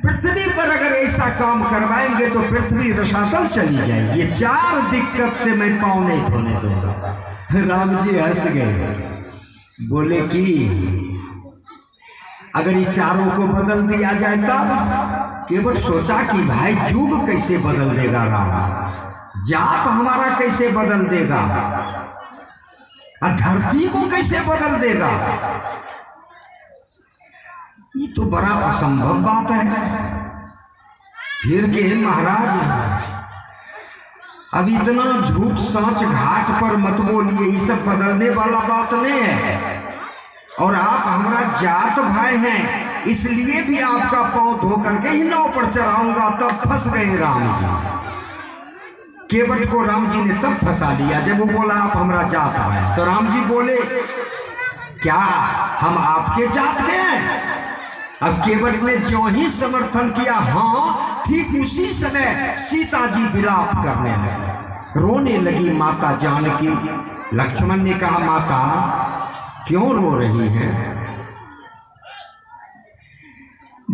पृथ्वी पर अगर ऐसा काम करवाएंगे तो पृथ्वी रसातल चली जाएगी। ये 4 दिक्कत से मैं पाँव नहीं धोने दूंगा। राम जी हंस गए, बोले कि अगर ये चारों को बदल दिया जाए तब। केवट सोचा कि भाई युग कैसे बदल देगा राम, जात हमारा कैसे बदल देगा, और धरती को कैसे बदल देगा, ये तो बड़ा असंभव बात है। फिर के महाराज अब इतना झूठ सांच घाट पर मत बोलिए, ये सब बदलने वाला बात नहीं है। और आप हमारा जात भाई हैं, इसलिए भी आपका पांव धो करके ही नाव पर चढ़ाऊंगा। तब फंस गए राम जी। केवट को राम जी ने तब फंसा लिया जब वो बोला आप हमारा जात भाई। तो राम जी बोले क्या हम आपके जात के हैं? अब केवट ने जो ही समर्थन किया, हाँ, ठीक उसी समय सीता जी विलाप करने लगी, रोने लगी माता जानकी। लक्ष्मण ने कहा माता क्यों रो रही हैं?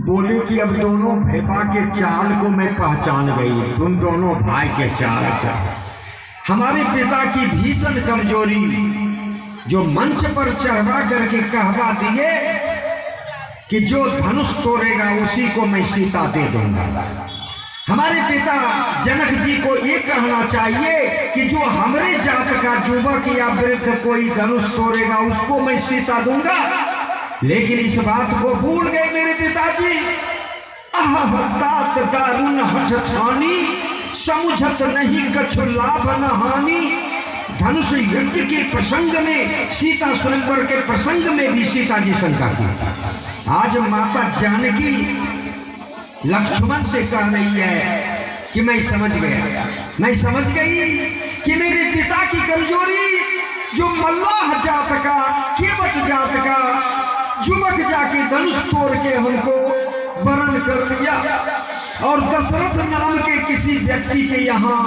बोले कि अब दोनों भेपा के चाल को मैं पहचान गई, तुम दोनों भाई के चाल को। हमारे पिता की भीषण कमजोरी जो मंच पर चढ़वा करके कहवा दिए कि जो धनुष तोड़ेगा उसी को मैं सीता दे दूंगा। हमारे पिता जनक जी को ये कहना चाहिए कि जो हमारे जात का युवक या वृद्ध कोई धनुष तोड़ेगा उसको मैं सीता दूंगा, लेकिन इस बात को भूल गए मेरे पिताजी। तात दारुण हठ ठानी, समुझत नहीं कछु लाभ न हानि। धनुष यज्ञ के प्रसंग में, सीता स्वयंवर के प्रसंग में भी सीता जी शंका की। आज माता जानकी लक्ष्मण से कह रही है कि मैं समझ गया, मैं समझ गई कि मेरे पिता की कमजोरी जो मल्लाह जात का, केवट जात का युवक जाके धनुष तोड़ के हमको वरण कर लिया और दशरथ नाम के किसी व्यक्ति के यहाँ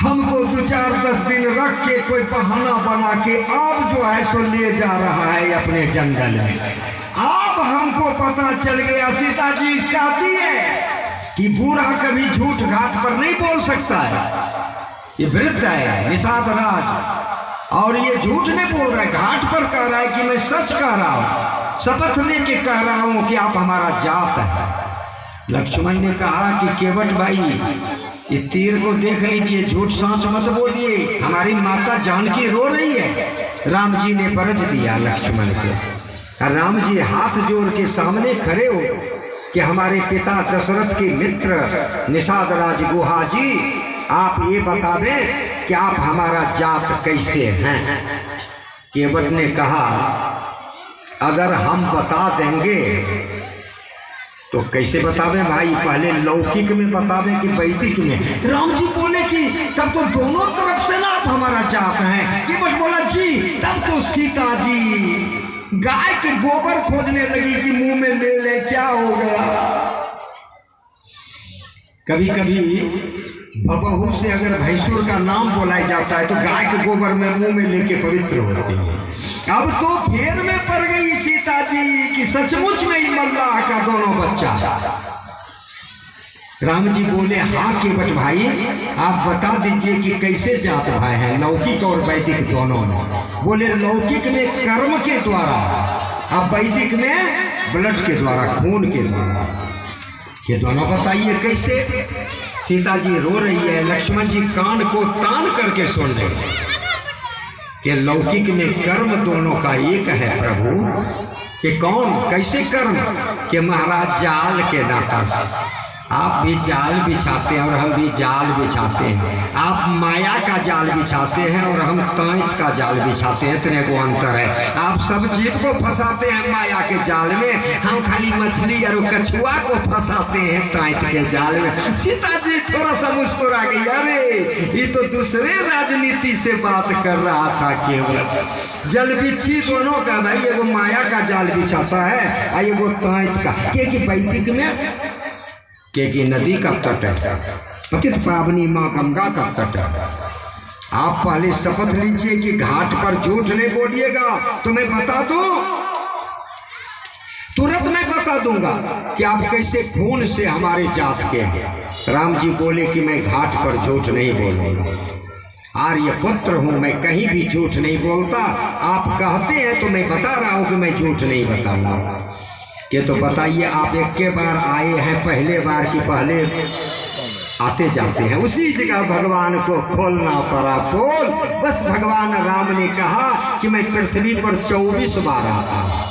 हमको 2-4-10 दिन रख के कोई बहाना बना के आप जो है सो ले जा रहा है अपने जंगल में। अब हमको पता चल गया सीता जी कहती है कि बूढ़ा कभी झूठ घाट पर नहीं बोल सकता है। ये वृद्ध है निषाद राज और ये झूठ नहीं बोल रहा है, घाट पर कह रहा है कि मैं सच कह रहा हूँ, शपथ लेके कह रहा हूँ कि आप हमारा जात है। लक्ष्मण ने कहा कि केवट भाई ये तीर को देख लीजिए, झूठ सांच मत बोलिए, हमारी माता जानकी रो रही है। राम जी ने परज दिया लक्ष्मण को। राम जी हाथ जोड़ के सामने खड़े हो कि हमारे पिता दशरथ के मित्र निषाद राज गुहा जी, आप ये बता दें कि आप हमारा जात कैसे हैं। केवट ने कहा अगर हम बता देंगे तो कैसे बतावे भाई, पहले लौकिक में बतावे कि वैदिक में। राम जी बोले कि तब तो दोनों तरफ से ना आप हमारा जात हैं। केवट बोला जी तब तो सीता जी गाय के गोबर खोजने लगी कि मुंह में ले ले, क्या हो गया। कभी कभी बबहू से अगर भैंसुर का नाम बोलाया जाता है तो गाय के गोबर में मुंह में लेके पवित्र होती है। अब तो फेर में पड़ गई सीता जी कि सचमुच में ही मल्लाह का दोनों बच्चा। राम जी बोले हाँ केवट भाई आप बता दीजिए कि कैसे जात भाई हैं, लौकिक और वैदिक दोनों में। बोले लौकिक में कर्म के द्वारा, अब वैदिक में ब्लड के द्वारा, खून के द्वारा। ये दोनों बताइए कैसे। सीता जी रो रही है, लक्ष्मण जी कान को तान करके सुन रहे कि लौकिक में कर्म दोनों का एक है प्रभु। कि कौन कैसे कर्म, कि महाराज जाल के नाता से आप भी जाल बिछाते हैं और हम भी जाल बिछाते हैं। आप माया का जाल बिछाते हैं और हम तांत का जाल बिछाते हैं, इतने को अंतर है। आप सब जीव को फंसाते हैं माया के जाल में, हम खाली मछली और कछुआ को फंसाते हैं तांत के जाल में। सीता जी थोड़ा सा मुस्कुरा गई, अरे ये तो दूसरे राजनीति से बात कर रहा था केवल। जल बिच्छी दोनों का भाई, एगो माया का जाल बिछाता है और एगो तांत का। कि वैदिक में कि नदी का तट है, पतित पावनी माँ गंगा का तट है। आप पहले शपथ लीजिए कि घाट पर झूठ नहीं बोलिएगा तो मैं बता दूं, तुरंत मैं बता दूंगा कि आप कैसे खून से हमारे जात के हैं। राम जी बोले कि मैं घाट पर झूठ नहीं बोलूंगा, आर्य पुत्र हूं मैं, कहीं भी झूठ नहीं बोलता। आप कहते हैं तो मैं बता रहा हूं कि मैं झूठ नहीं बताऊंगा। कि तो बताइए आप एक के बार आए हैं, पहले बार की पहले आते जाते हैं, उसी जगह भगवान को खोलना पड़ा पोल। बस भगवान राम ने कहा कि मैं पृथ्वी पर 24 बार आता हूँ,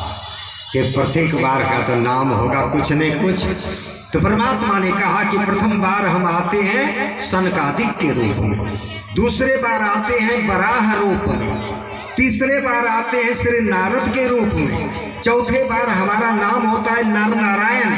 कि प्रत्येक बार का तो नाम होगा कुछ नहीं कुछ। तो परमात्मा ने कहा कि प्रथम बार हम आते हैं सनकादिक के रूप में, दूसरे बार आते हैं वराह रूप में, तीसरे बार आते हैं श्री नारद के रूप में, चौथे बार हमारा नाम होता है नर नारायण,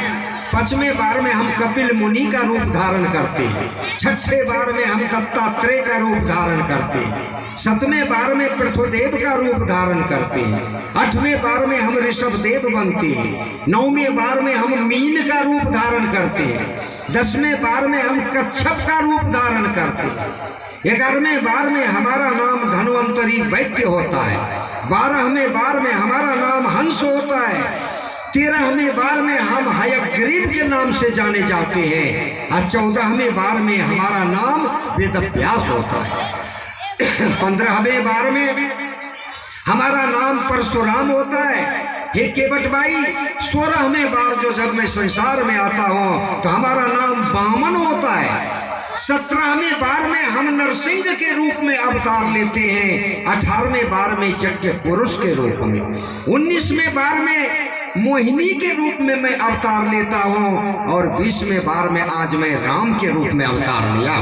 पांचवें बार में हम कपिल मुनि का रूप धारण करते हैं, छठे बार में हम दत्तात्रेय का रूप धारण करते हैं, सतवें बार में पृथ्वीदेव का रूप धारण करते हैं, आठवें बार में हम ऋषभदेव बनते हैं, नौवें बार में हम मीन का रूप धारण करते हैं, 10वें बार में हम कच्छप का रूप धारण करते हैं, 11वें बार में हमारा नाम धन्वंतरी वैद्य होता है, 12वें बार में हमारा नाम हंस होता है, 13वें बार में हम हयग्रीव के नाम से जाने जाते हैं और 14वें बार में हमारा नाम वेदव्यास होता है, 15वें बार में हमारा नाम परशुराम होता है। हे केवट भाई 16वें बार जो जब मैं संसार में आता हूँ तो हमारा नाम वामन होता है, 17वें बार में हम नरसिंह के रूप में अवतार लेते हैं, 18वें बार में यज्ञ पुरुष के रूप में, 19वें बार में मोहिनी के रूप में मैं अवतार लेता हूँ और 20वें बार में आज मैं राम के रूप में अवतार लिया,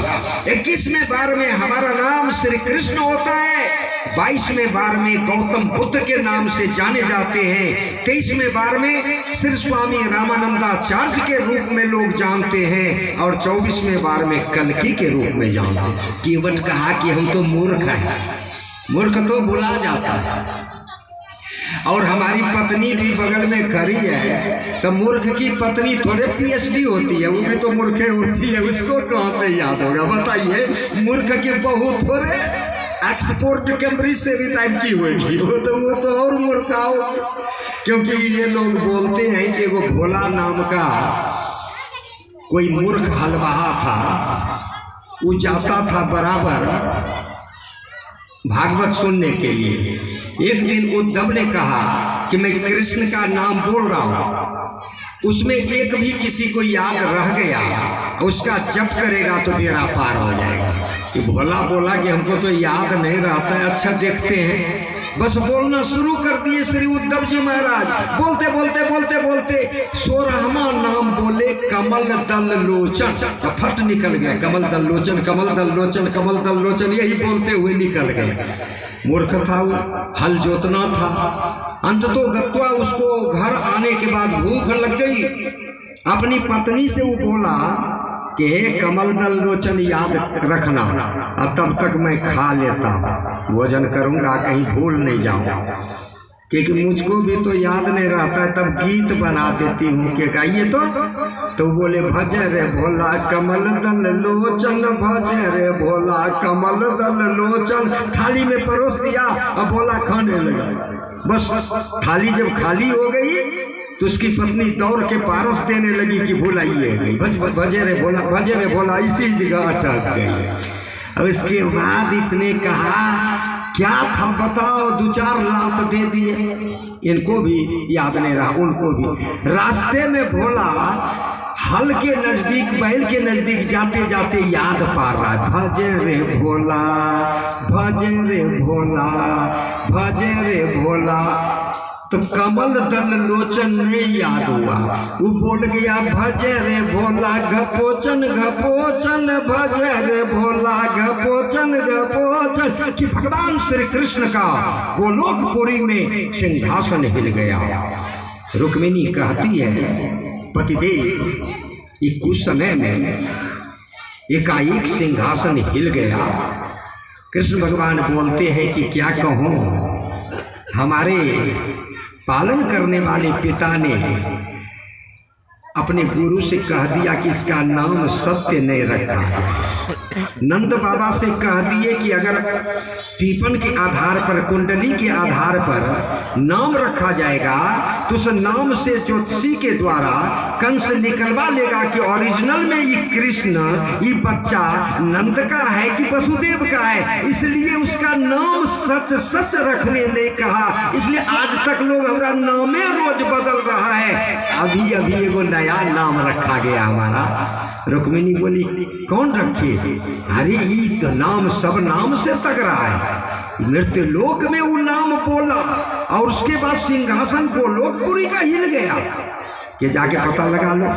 21वें बार में हमारा नाम श्री कृष्ण होता है, 22वें बार में गौतम बुद्ध के नाम से जाने जाते हैं, 23वें बार में श्री स्वामी रामानंदाचार्य के रूप में लोग जानते हैं और 24वें बार में कल्कि के रूप में जानते हैं। केवट कहा कि हम तो मूर्ख हैं, मूर्ख तो भुला जाता है। और हमारी पत्नी भी बगल में खड़ी है, तो मूर्ख की पत्नी थोड़े पीएचडी होती है, वो भी तो मूर्खे होती है, उसको कहाँ से याद होगा बताइए। मूर्ख की बहू थोड़े एक्सपोर्ट कैम्ब्रिज से रिटायर की होगी, वो तो और मूर्खा होगी। क्योंकि ये लोग बोलते हैं कि वो भोला नाम का कोई मूर्ख हलवाहा था, वो जाता था बराबर भागवत सुनने के लिए। एक दिन उद्धव ने कहा कि मैं कृष्ण का नाम बोल रहा हूँ, उसमें एक भी किसी को याद रह गया, उसका जप करेगा तो बेड़ा पार हो जाएगा। कि भोला बोला कि हमको तो याद नहीं रहता है, अच्छा देखते हैं। बस बोलना शुरू कर दिए श्री उद्धव जी महाराज। बोलते बोलते बोलते बोलते 16वां नाम बोले कमल दल लोचन, फट निकल गया कमल दल लोचन, कमल दल लोचन, कमल दल लोचन, यही बोलते हुए निकल गए। मूर्ख था वो, हल जोतना था। अंत तो गत्वा उसको घर आने के बाद भूख लग गई। अपनी पत्नी से वो बोला कि हे कमल दल लोचन याद रखना, और तब तक मैं खा लेता हूँ, भोजन करूँगा, कहीं भूल नहीं जाऊँ, क्योंकि मुझको भी तो याद नहीं रहता है। तब गीत बना देती हूँ कि गाइए तो बोले भज रे भोला कमल दल लोचन, भज रे भोला कमल दल लोचन। थाली में परोस दिया और भोला खाने लगा। बस थाली जब खाली हो गई तो उसकी पत्नी दौड़ के पारस देने लगी कि भोला ये गई, भजे रे भोला, भजे रे भोला, इसी जगह अटक गई। और इसके बाद इसने कहा क्या था बताओ, 2-4 लात दे दिए। इनको भी याद नहीं रहा, उनको भी। रास्ते में भोला हल के नजदीक, बैल के नजदीक जाते जाते याद पा रहा है, भजे रे भोला, भजे रे भोला, भजे रे भोला। तो कमल दल लोचन ने याद हुआ, वो बोल गया भजे रे भोला घपोचन घपोचन, भजे रे भोला घपोचन घपोचन। कि भगवान श्री कृष्ण का गोलोकपुरी में सिंहासन हिल गया। रुक्मिणी कहती है पतिदेव, एक कुछ समय में एकाएक सिंहासन हिल गया। कृष्ण भगवान बोलते हैं कि क्या कहूँ, हमारे पालन करने वाले पिता ने अपने गुरु से कह दिया कि इसका नाम सत्य नहीं रखा है। नंद बाबा से कह दिए कि अगर टीपन के आधार पर, कुंडली के आधार पर नाम रखा जाएगा तो उस नाम से ज्योतिषी के द्वारा कंस निकलवा लेगा कि ओरिजिनल में ये कृष्ण, ये बच्चा नंद का है कि वसुदेव का है। इसलिए उसका नाम सच सच रखने ने कहा। इसलिए आज तक लोग हमारा नामे रोज बदल रहा है। अभी अभी एगो नया नाम रखा गया हमारा। रुक्मिणी बोली कौन रखे? अरे ये तो नाम सब नाम से टकरा है। मृत्यु लोक में वो नाम बोला और उसके बाद सिंहासन गोलोकपुरी का हिल गया। कि जाके पता लगा लो।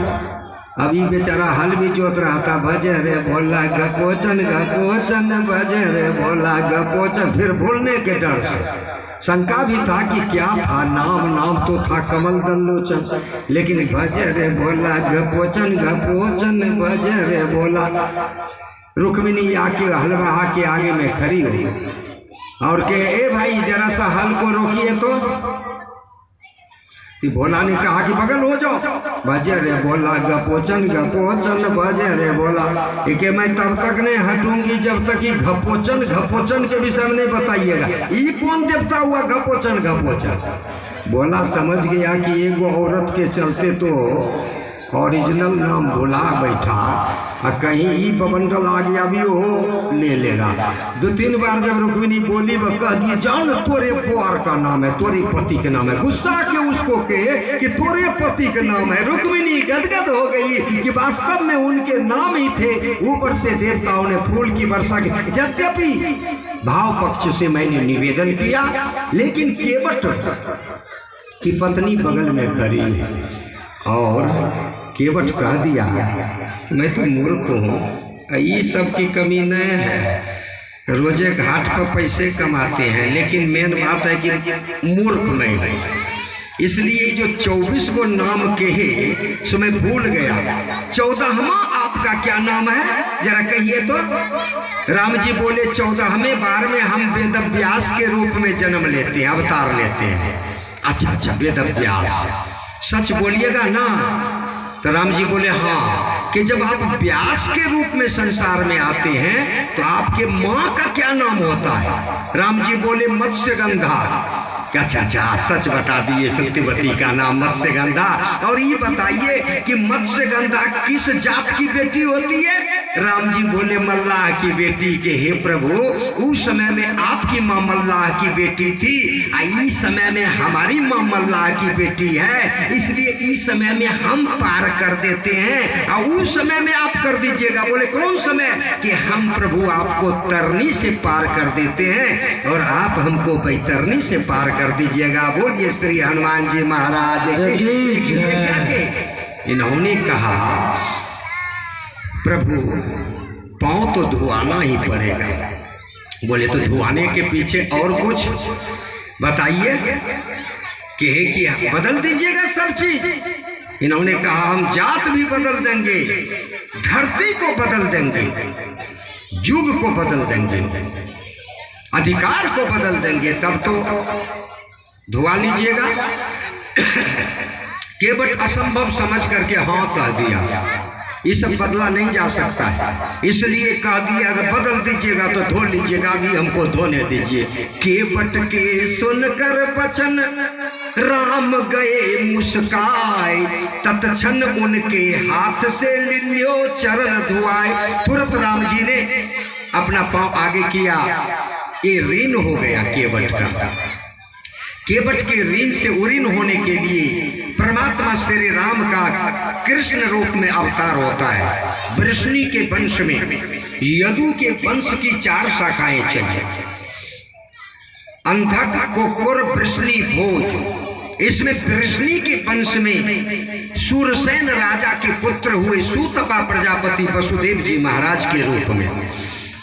अभी बेचारा हल भी जोत रहा था, भजे रे भोला गपोचन गपोचन, भजे रे भोला गपोचन। फिर भूलने के डर से शंका भी था कि क्या था नाम, नाम तो था कमल दल लोचन, लेकिन भजे रे भोला गपोचन गपोचन, भजे रे भोला। रुक्मिणी आके हलवाहा के आगे में खड़ी हो और के ए भाई जरा सा हल को रोकिए तो भोला ने कहा कि बगल हो जाओ। भजे रे भोला गपोचन गपोचन, भजे रे भोला। कि मैं तब तक नहीं हटूंगी जब तक कि घपोचन घपोचन के विषय में नहीं बताइएगा। ये कौन देवता हुआ घपोचन घपोचन? भोला समझ गया कि एगो औरत के चलते तो ओरिजिनल नाम भुला बैठा और कहीं ई बबंडल आ गया भी वो ले लेगा। 2-3 बार जब रुक्मिणी बोली वह कह दिए जान तोरे पुआर का नाम है, तोरे पति के नाम है। गुस्सा के उसको कहे कि तोरे पति का नाम है। रुक्मिणी गदगद हो गई कि वास्तव में उनके नाम ही थे। ऊपर से देवताओं ने फूल की वर्षा की। यद्यपि भाव पक्ष से मैंने निवेदन किया, लेकिन केवट की पत्नी बगल में खड़ी और केवट कह दिया मैं तो मूर्ख हूँ, ये सब की कमी नहीं है, रोजे घाट पर पैसे कमाते हैं, लेकिन मेन बात है कि मूर्ख नहीं है। इसलिए जो 24 को नाम कहे सो मैं भूल गया। 14वां आपका क्या नाम है जरा कहिए तो? राम जी बोले 14वें बार में हम वेद व्यास के रूप में जन्म लेते हैं, अवतार लेते हैं। अच्छा, वेद व्यास, सच बोलिएगा ना? तो राम जी बोले हाँ, कि जब आप व्यास के रूप में संसार में आते हैं तो आपके माँ का क्या नाम होता है? राम जी बोले मत्स्यगंधा। अच्छा, सच बता दिए, सत्यवती का नाम मत्स्यगंधा। और ये बताइए कि मत्स्यगंधा किस जात की बेटी होती है? राम जी बोले मल्लाह की बेटी के हे प्रभु, उस समय में आपकी माँ मल्लाह की बेटी थी, इस समय में हमारी माँ मल्लाह की बेटी है, इसलिए इस समय में हम पार कर देते हैं और उस समय में आप कर दीजिएगा। बोले कौन समय? कि हम प्रभु आपको तरनी से पार कर देते हैं और आप हमको बैतरनी से पार कर दीजिएगा। बोलिए श्री हनुमान जी महाराज के। इन्होंने कहा प्रभु पाँव तो धुआना ही पड़ेगा। बोले तो धुआने के पीछे और कुछ बताइए कि बदल दीजिएगा सब चीज। इन्होंने कहा हम जात भी बदल देंगे, धरती को बदल देंगे, युग को बदल देंगे, अधिकार को बदल देंगे, तब तो धुआ लीजिएगा। केवट असंभव समझ करके हाँ कह दिया, ये सब बदला नहीं जा सकता है, इसलिए कह दिया अगर बदल दीजिएगा तो धो लीजिएगा, अभी हमको धोने दीजिए। केवट के सुनकर वचन राम गए मुस्काए, तत्क्षण उनके हाथ से लियो चरण धुआए। तुरंत राम जी ने अपना पांव आगे किया, ये ऋण हो गया केवट का। केवट के ऋण से उऋण होने के लिए परमात्मा श्री राम का कृष्ण रूप में अवतार होता है। वृष्णि के वंश में यदु के वंश की 4 शाखाएं चली, अंधक, कुकुर, वृष्णि, भोज। इसमें वृष्णि के वंश में सूरसेन राजा के पुत्र हुए सूतपा प्रजापति वसुदेव जी महाराज के रूप में,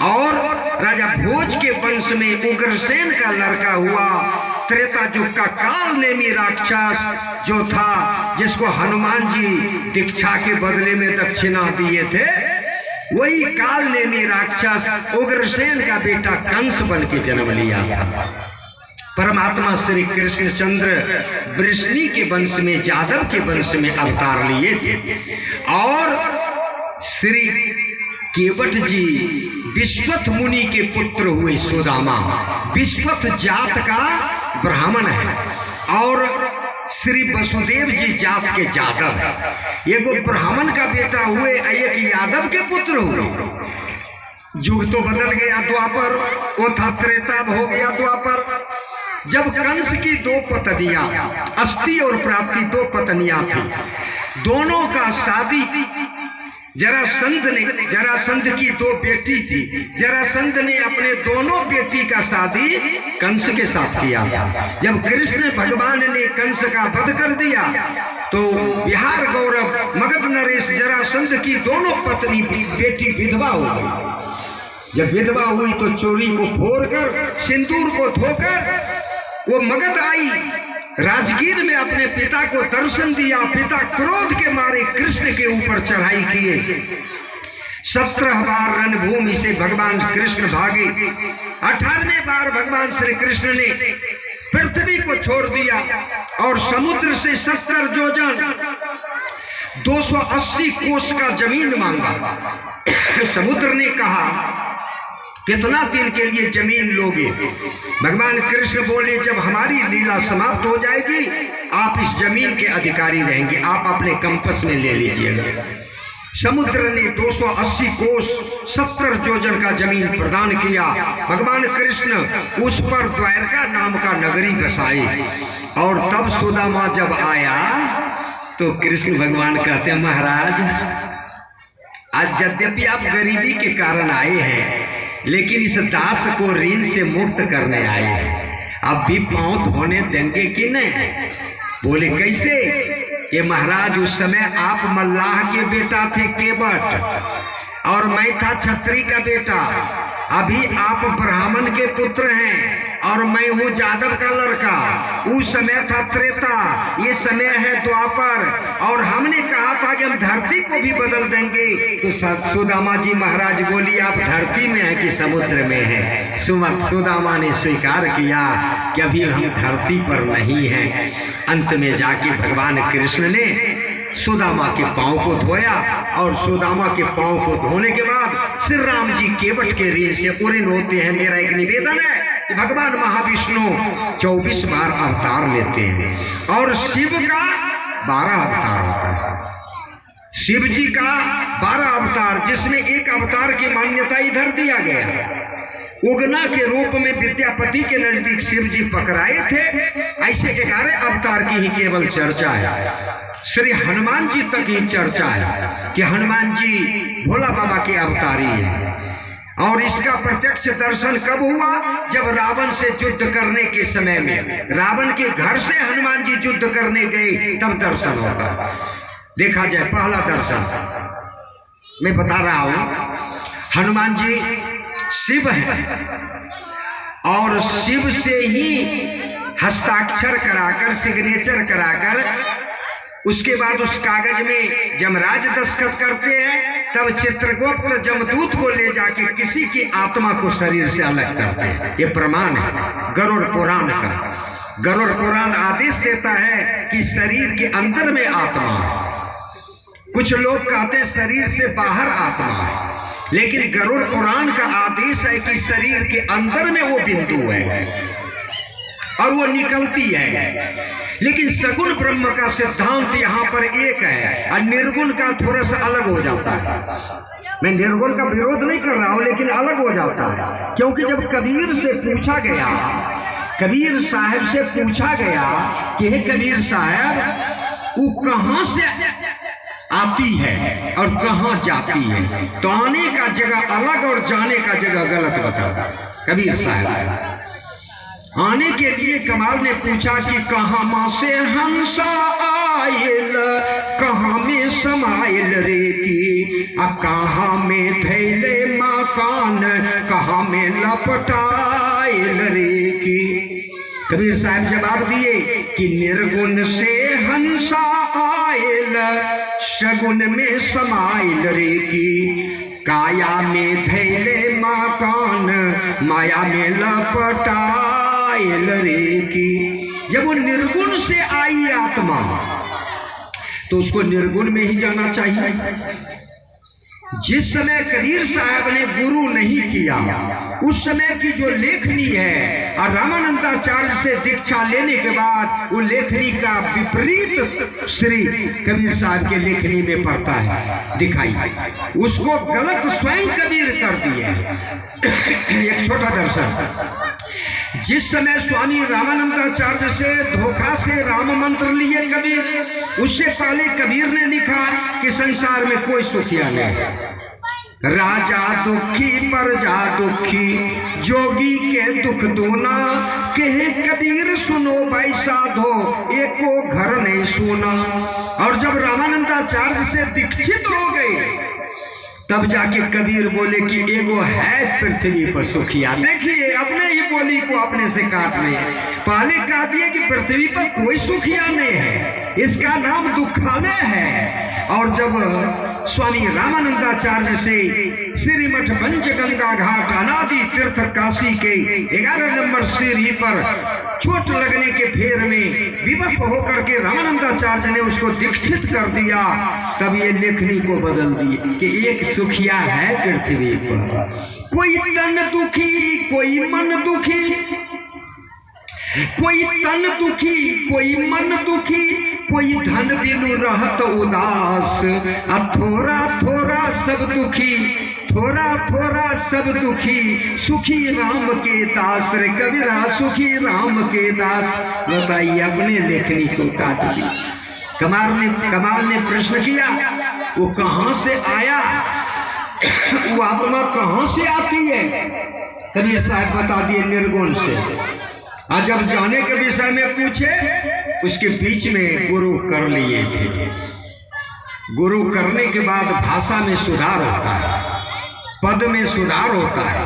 और राजा भोज के वंश में उग्रसेन का लड़का हुआ त्रेता युग का काल नेमी राक्षस जो था, जिसको हनुमान जी दीक्षा के बदले में दक्षिणा दिए थे, वही काल नेमी राक्षस उग्रसेन का बेटा कंस बन के जन्म लिया था। परमात्मा श्री कृष्णचंद्र वृष्णि के वंश में, जादव के वंश में अवतार लिए थे, और श्री केवट जी विश्वत मुनि के पुत्र हुए सुदामा। विश्वत जात का ब्राह्मण है और श्री वसुदेव जी जात के जादव है। एक ब्राह्मण का बेटा हुए, एक यादव के पुत्र हुए। युग तो बदल गया द्वापर, वो था त्रेता, हो गया द्वापर। जब कंस की 2 पत्नियां, अस्थि और प्राप्ति 2 पत्नियां थी, दोनों का शादी जरासंध की 2 बेटी थी। जरासंध ने अपने दोनों बेटी का शादी कंस के साथ किया था। जब कृष्ण भगवान ने कंस का वध कर दिया तो बिहार गौरव मगध नरेश जरासंध की दोनों पत्नी बेटी विधवा हो गई। जब विधवा हुई तो चोरी को फोड़कर, सिंदूर को धोकर वो मगध आई, राजगीर में अपने पिता को दर्शन दिया। पिता क्रोध के मारे कृष्ण के ऊपर चढ़ाई किए। 17 बार रणभूमि से भगवान कृष्ण भागे। 18वें बार भगवान श्री कृष्ण ने पृथ्वी को छोड़ दिया और समुद्र से 70 योजन 280 कोस का जमीन मांगा। समुद्र ने कहा कितना दिन के लिए जमीन लोगे? भगवान कृष्ण बोले जब हमारी लीला समाप्त हो जाएगी आप इस जमीन के अधिकारी रहेंगे, आप अपने कंपस में ले लीजिएगा। समुद्र ने 280 कोस 70 योजन का जमीन प्रदान किया। भगवान कृष्ण उस पर द्वारका नाम का नगरी बसाए। और तब सुदामा जब आया तो कृष्ण भगवान कहते हैं महाराज, आज यद्यपि आप गरीबी के कारण आए हैं लेकिन इस दास को ऋण से मुक्त करने आए हैं, अब भी पांव धोने देंगे कि नहीं? बोले कैसे? कि महाराज उस समय आप मल्लाह के बेटा थे केवट और मैं था छत्री का बेटा, अभी आप ब्राह्मण के पुत्र हैं और मैं हूँ जादव का लड़का। उस समय था त्रेता, ये समय है द्वापर, और हमने कहा था कि हम धरती को भी बदल देंगे। तो सुदामा जी महाराज बोली आप धरती में है कि समुद्र में है? सुदामा ने स्वीकार किया कि अभी हम धरती पर नहीं हैं। अंत में जाके भगवान कृष्ण ने सुदामा के पांव को धोया, और सुदामा के पांव को धोने के बाद श्री राम जी केवट के ऋण से पूर्ण होते हैं। मेरा एक निवेदन है कि भगवान महाविष्णु 24 बार अवतार लेते हैं, और शिव का 12 अवतार होता है। शिव जी का 12 अवतार, जिसमें एक अवतार की मान्यता इधर दिया गया। उगना के रूप में विद्यापति के नजदीक शिव जी पकड़ाए थे। ऐसे 11 अवतार की ही केवल चर्चा है। श्री हनुमान जी तक ही चर्चा है कि हनुमान जी भोला बाबा के अवतारी है। और इसका प्रत्यक्ष दर्शन कब हुआ? जब रावण से युद्ध करने के समय में, रावण के घर से हनुमान जी युद्ध करने गए, तब दर्शन होता है। देखा जाए, पहला दर्शन मैं बता रहा हूं, हनुमान जी शिव है, और शिव से ही हस्ताक्षर कराकर, सिग्नेचर कराकर, उसके बाद उस कागज में जमराज दस्तखत करते हैं। तब चित्रगुप्त जमदूत को ले जाके किसी की आत्मा को शरीर से अलग करते हैं। ये प्रमाण है गरुड़ पुराण का। गरुड़ पुराण आदेश देता है कि शरीर के अंदर में आत्मा है। कुछ लोग कहते हैं शरीर से बाहर आत्मा है, लेकिन गरुड़ पुराण का आदेश है कि शरीर के अंदर में वो बिंदु है और वो निकलती है। लेकिन सगुण ब्रह्म का सिद्धांत यहाँ पर एक है, और निर्गुण का थोड़ा सा अलग हो जाता है। मैं निर्गुण का विरोध नहीं कर रहा हूँ, लेकिन अलग हो जाता है। क्योंकि जब कबीर से पूछा गया, कबीर साहब से पूछा गया कि हे कबीर साहब, वो कहाँ से आती है और कहाँ जाती है, तो आने का जगह अलग और जाने का जगह गलत बताओ। कबीर साहब आने के लिए कमाल ने पूछा कि कहाँ माँ से हंसा आयल, कहाँ में समायल रे की, कहाँ में थैले मकान, कहाँ में लपटायल रे की। कबीर साहब जवाब दिए कि निर्गुण से हंसा आयल, सगुन में समायल रे की, काया में थैले मकान, माया में लपटायल रे की। जब वो निर्गुण से आई आत्मा, तो उसको निर्गुण में ही जाना चाहिए। जिस समय कबीर साहब ने गुरु नहीं किया, उस समय की जो लेखनी है, और रामानंदाचार्य से दीक्षा लेने के बाद वो लेखनी का विपरीत श्री कबीर साहब के लेखनी में पड़ता है, दिखाई उसको गलत स्वयं कबीर कर दिए। एक छोटा दर्शन, जिस समय स्वामी रामानंदाचार्य से धोखा से राम मंत्र लिए कबीर, उससे पहले कबीर ने लिखा कि संसार में कोई सुखिया नहीं, राजा दुखी प्रजा दुखी, जोगी के दुख दोना, कहे कबीर सुनो भाई साधो, एको घर नहीं सुना। और जब रामानंदाचार्य से दीक्षित हो गए, तब जाके कबीर बोले कि एगो है पृथ्वी पर सुखिया। देखिए, अपने ही बोली को अपने से काट रहे हैं। पहले कह दिए कि पृथ्वी पर कोई सुखिया नहीं है, इसका नाम दुखालय है। और जब स्वामी रामानंदाचार्य से श्रीमठ पंचगंगा घाट अनादि तीर्थ काशी के 11 नंबर सीढ़ी पर चोट लगने के फेर में विवश होकर के रामानंदाचार्य ने उसको दीक्षित कर दिया, तब ये लेखनी को बदल दिए कि एक सुखिया है पृथ्वी पर, कोई तन दुखी, कोई मन दुखी, कोई तन दुखी, कोई मन दुखी, कोई धन बिनु रहत उदास, थोड़ा थोड़ा सब दुखी, थोड़ा थोड़ा सब दुखी, सुखी राम के दास रे कबीरा, सुखी राम के दास। बताइए, अपने लेखनी को काट दी। कमाल ने प्रश्न किया, वो कहां से आया, वो आत्मा कहां से आती है? कबीर साहब बता दिए, निर्गुण से। आज जब जाने के विषय में पूछे, उसके बीच में गुरु कर लिए थे। गुरु करने के बाद भाषा में सुधार होता है, पद में सुधार होता है,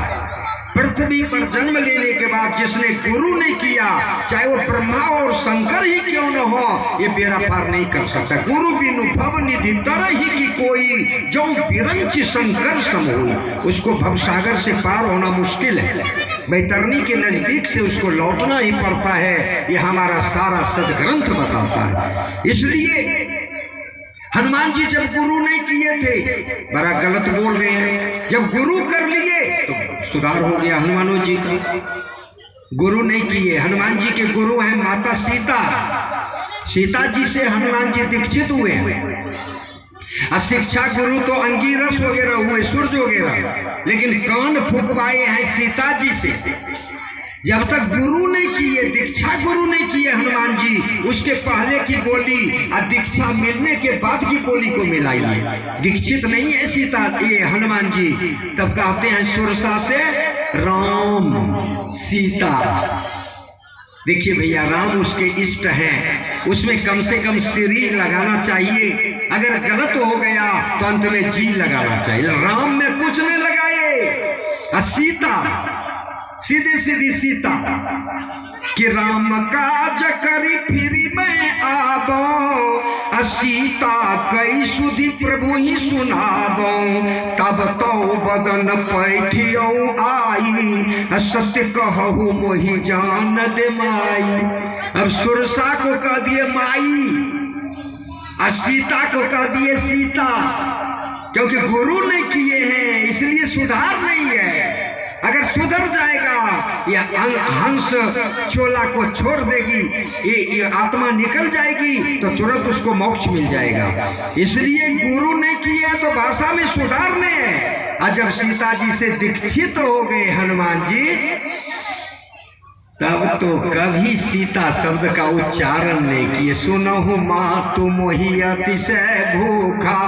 पृथ्वी पर जन्म लेने के बाद जिसने गुरु नहीं किया, चाहे वो ब्रह्मा और शंकर ही क्यों न हो, ये बेड़ा पार नहीं कर सकता। गुरु बिनु भव निधि तरह ही की कोई, जो बिरंच शंकर सम हुई। उसको भवसागर से पार होना मुश्किल है, बैतरनी के नजदीक से उसको लौटना ही पड़ता है। ये हमारा सारा सदग्रंथ बताता है। इसलिए हनुमान जी जब गुरु नहीं किए थे, बड़ा गलत बोल रहे हैं, जब गुरु कर लिए तो सुधार हो गया हनुमानों जी का। गुरु नहीं किए, हनुमान जी के गुरु हैं माता सीता। सीता जी से हनुमान जी दीक्षित हुए हैं। शिक्षा गुरु तो अंगीरस वगैरह हुए, सूर्य वगैरह, लेकिन कान फुकवाए हैं सीता जी से। जब तक गुरु नहीं किए, दीक्षा गुरु नहीं किए हनुमान जी, उसके पहले की बोली और दीक्षा मिलने के बाद की बोली को मिलाई। दीक्षित नहीं है सीता ये हनुमान जी, तब कहते हैं सुरसा से राम सीता। देखिए भैया, राम उसके इष्ट हैं, उसमें कम से कम श्री लगाना चाहिए। अगर गलत हो गया तो अंत में जी लगाना चाहिए। राम में कुछ नहीं लगाए। सीता सीधी सीधी सीता कि राम काज करी फिरी मैं आबो, सीता कई सुधी प्रभु ही सुनाबो, तब तो बदन पैठियो आई, सत्य कहू मोहि जान दे माई। अब सुरसा को कह दिए माई और सीता को कह दिए सीता, क्योंकि गुरु नहीं किए हैं इसलिए सुधार नहीं है। अगर सुधर जाएगा या हंस चोला को छोड़ देगी, ये आत्मा निकल जाएगी तो तुरंत उसको मोक्ष मिल जाएगा। इसलिए गुरु ने किया तो भाषा में सुधारने है। और जब सीता जी से दीक्षित हो गए हनुमान जी, तब तो कभी सीता शब्द का उच्चारण नहीं किए। सुनहु माँ तुम मोहि अतिशय भूखा,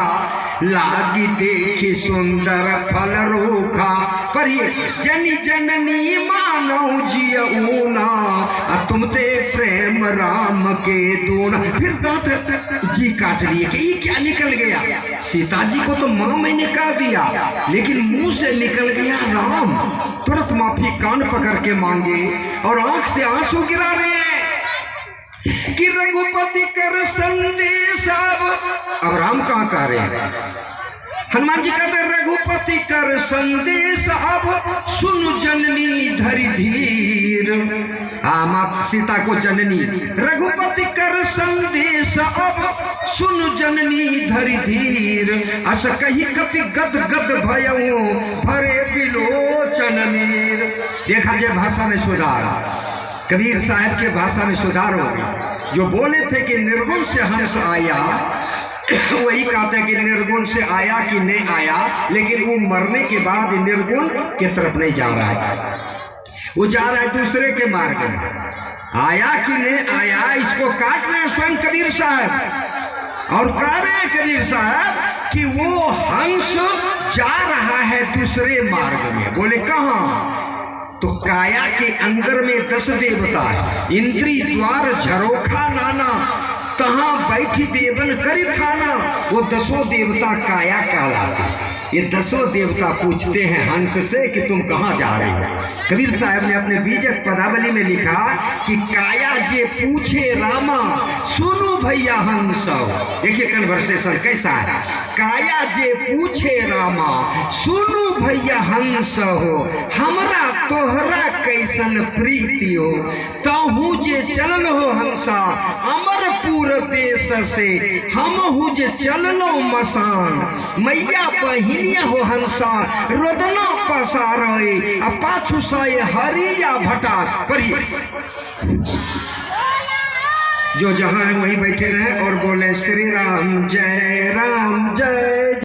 लागी देखी सुंदर फल रूखा, पर ये जनी जननी मानो जियऊना, तुम ते प्रेम राम के दूना। फिर दांत जी काट लिए कि ये क्या निकल गया। सीता जी को तो माँ मैंने कह दिया, लेकिन मुंह से निकल गया राम। तुरंत माफी कान पकड़ के मांगे और आंख से आंसू गिरा रहे हैं कि रघुपति कर संदेश। अब राम कहाँ कह रहे हैं, हनुमान जी कहते रघुपति कर संदेश, अब सुन जननी धरि धीर। माँ सीता को जननी, रघुपति कर संदेश, अब सुन जननी धरि धीर। अस कही कपि गद गद भयऊ, भरे बिलोचन नीर। देखा जाए भाषा में सुधार, कबीर साहब के भाषा में सुधार हो गया। जो बोले थे कि निर्गुण से हंस आया, वही कहते हैं कि निर्गुण से आया कि नहीं आया, लेकिन वो मरने के बाद निर्गुण के तरफ नहीं जा रहा है, वो जा रहा है दूसरे के मार्ग में। आया कि नहीं आया इसको काट रहे हैं स्वयं कबीर साहब, और कह रहे हैं कबीर साहब कि वो हंस जा रहा है दूसरे मार्ग में। बोले कहाँ? तो काया के अंदर में 10 देवता है, इंद्री द्वार झरोखा नाना, कहाँ बैठी देवन करी खाना। वो 10 देवता काया कहलाते। ये 10 देवता पूछते हैं हंस से कि तुम कहाँ जा रहे हो। कबीर साहब ने अपने बीजक पदावली में लिखा कि काया जे पूछे रामा, सुनो भैया हंस। देखिए कन्वर्सेशन कैसा है। काया जे पूछे रामा, सुनो भैया हंस हो, हमरा तोहरा कैसन प्रीति हो, तहु जे चलल हो हंसा, अमरपुर देश से हम हूँ जे चललो मसान। मैया बहिनिया हो हंसा, रोदना पसारे, पाछू साए हरिया भटास। पढ़िए, जो जहां है वहीं बैठे रहे और बोले श्री राम जय राम जय।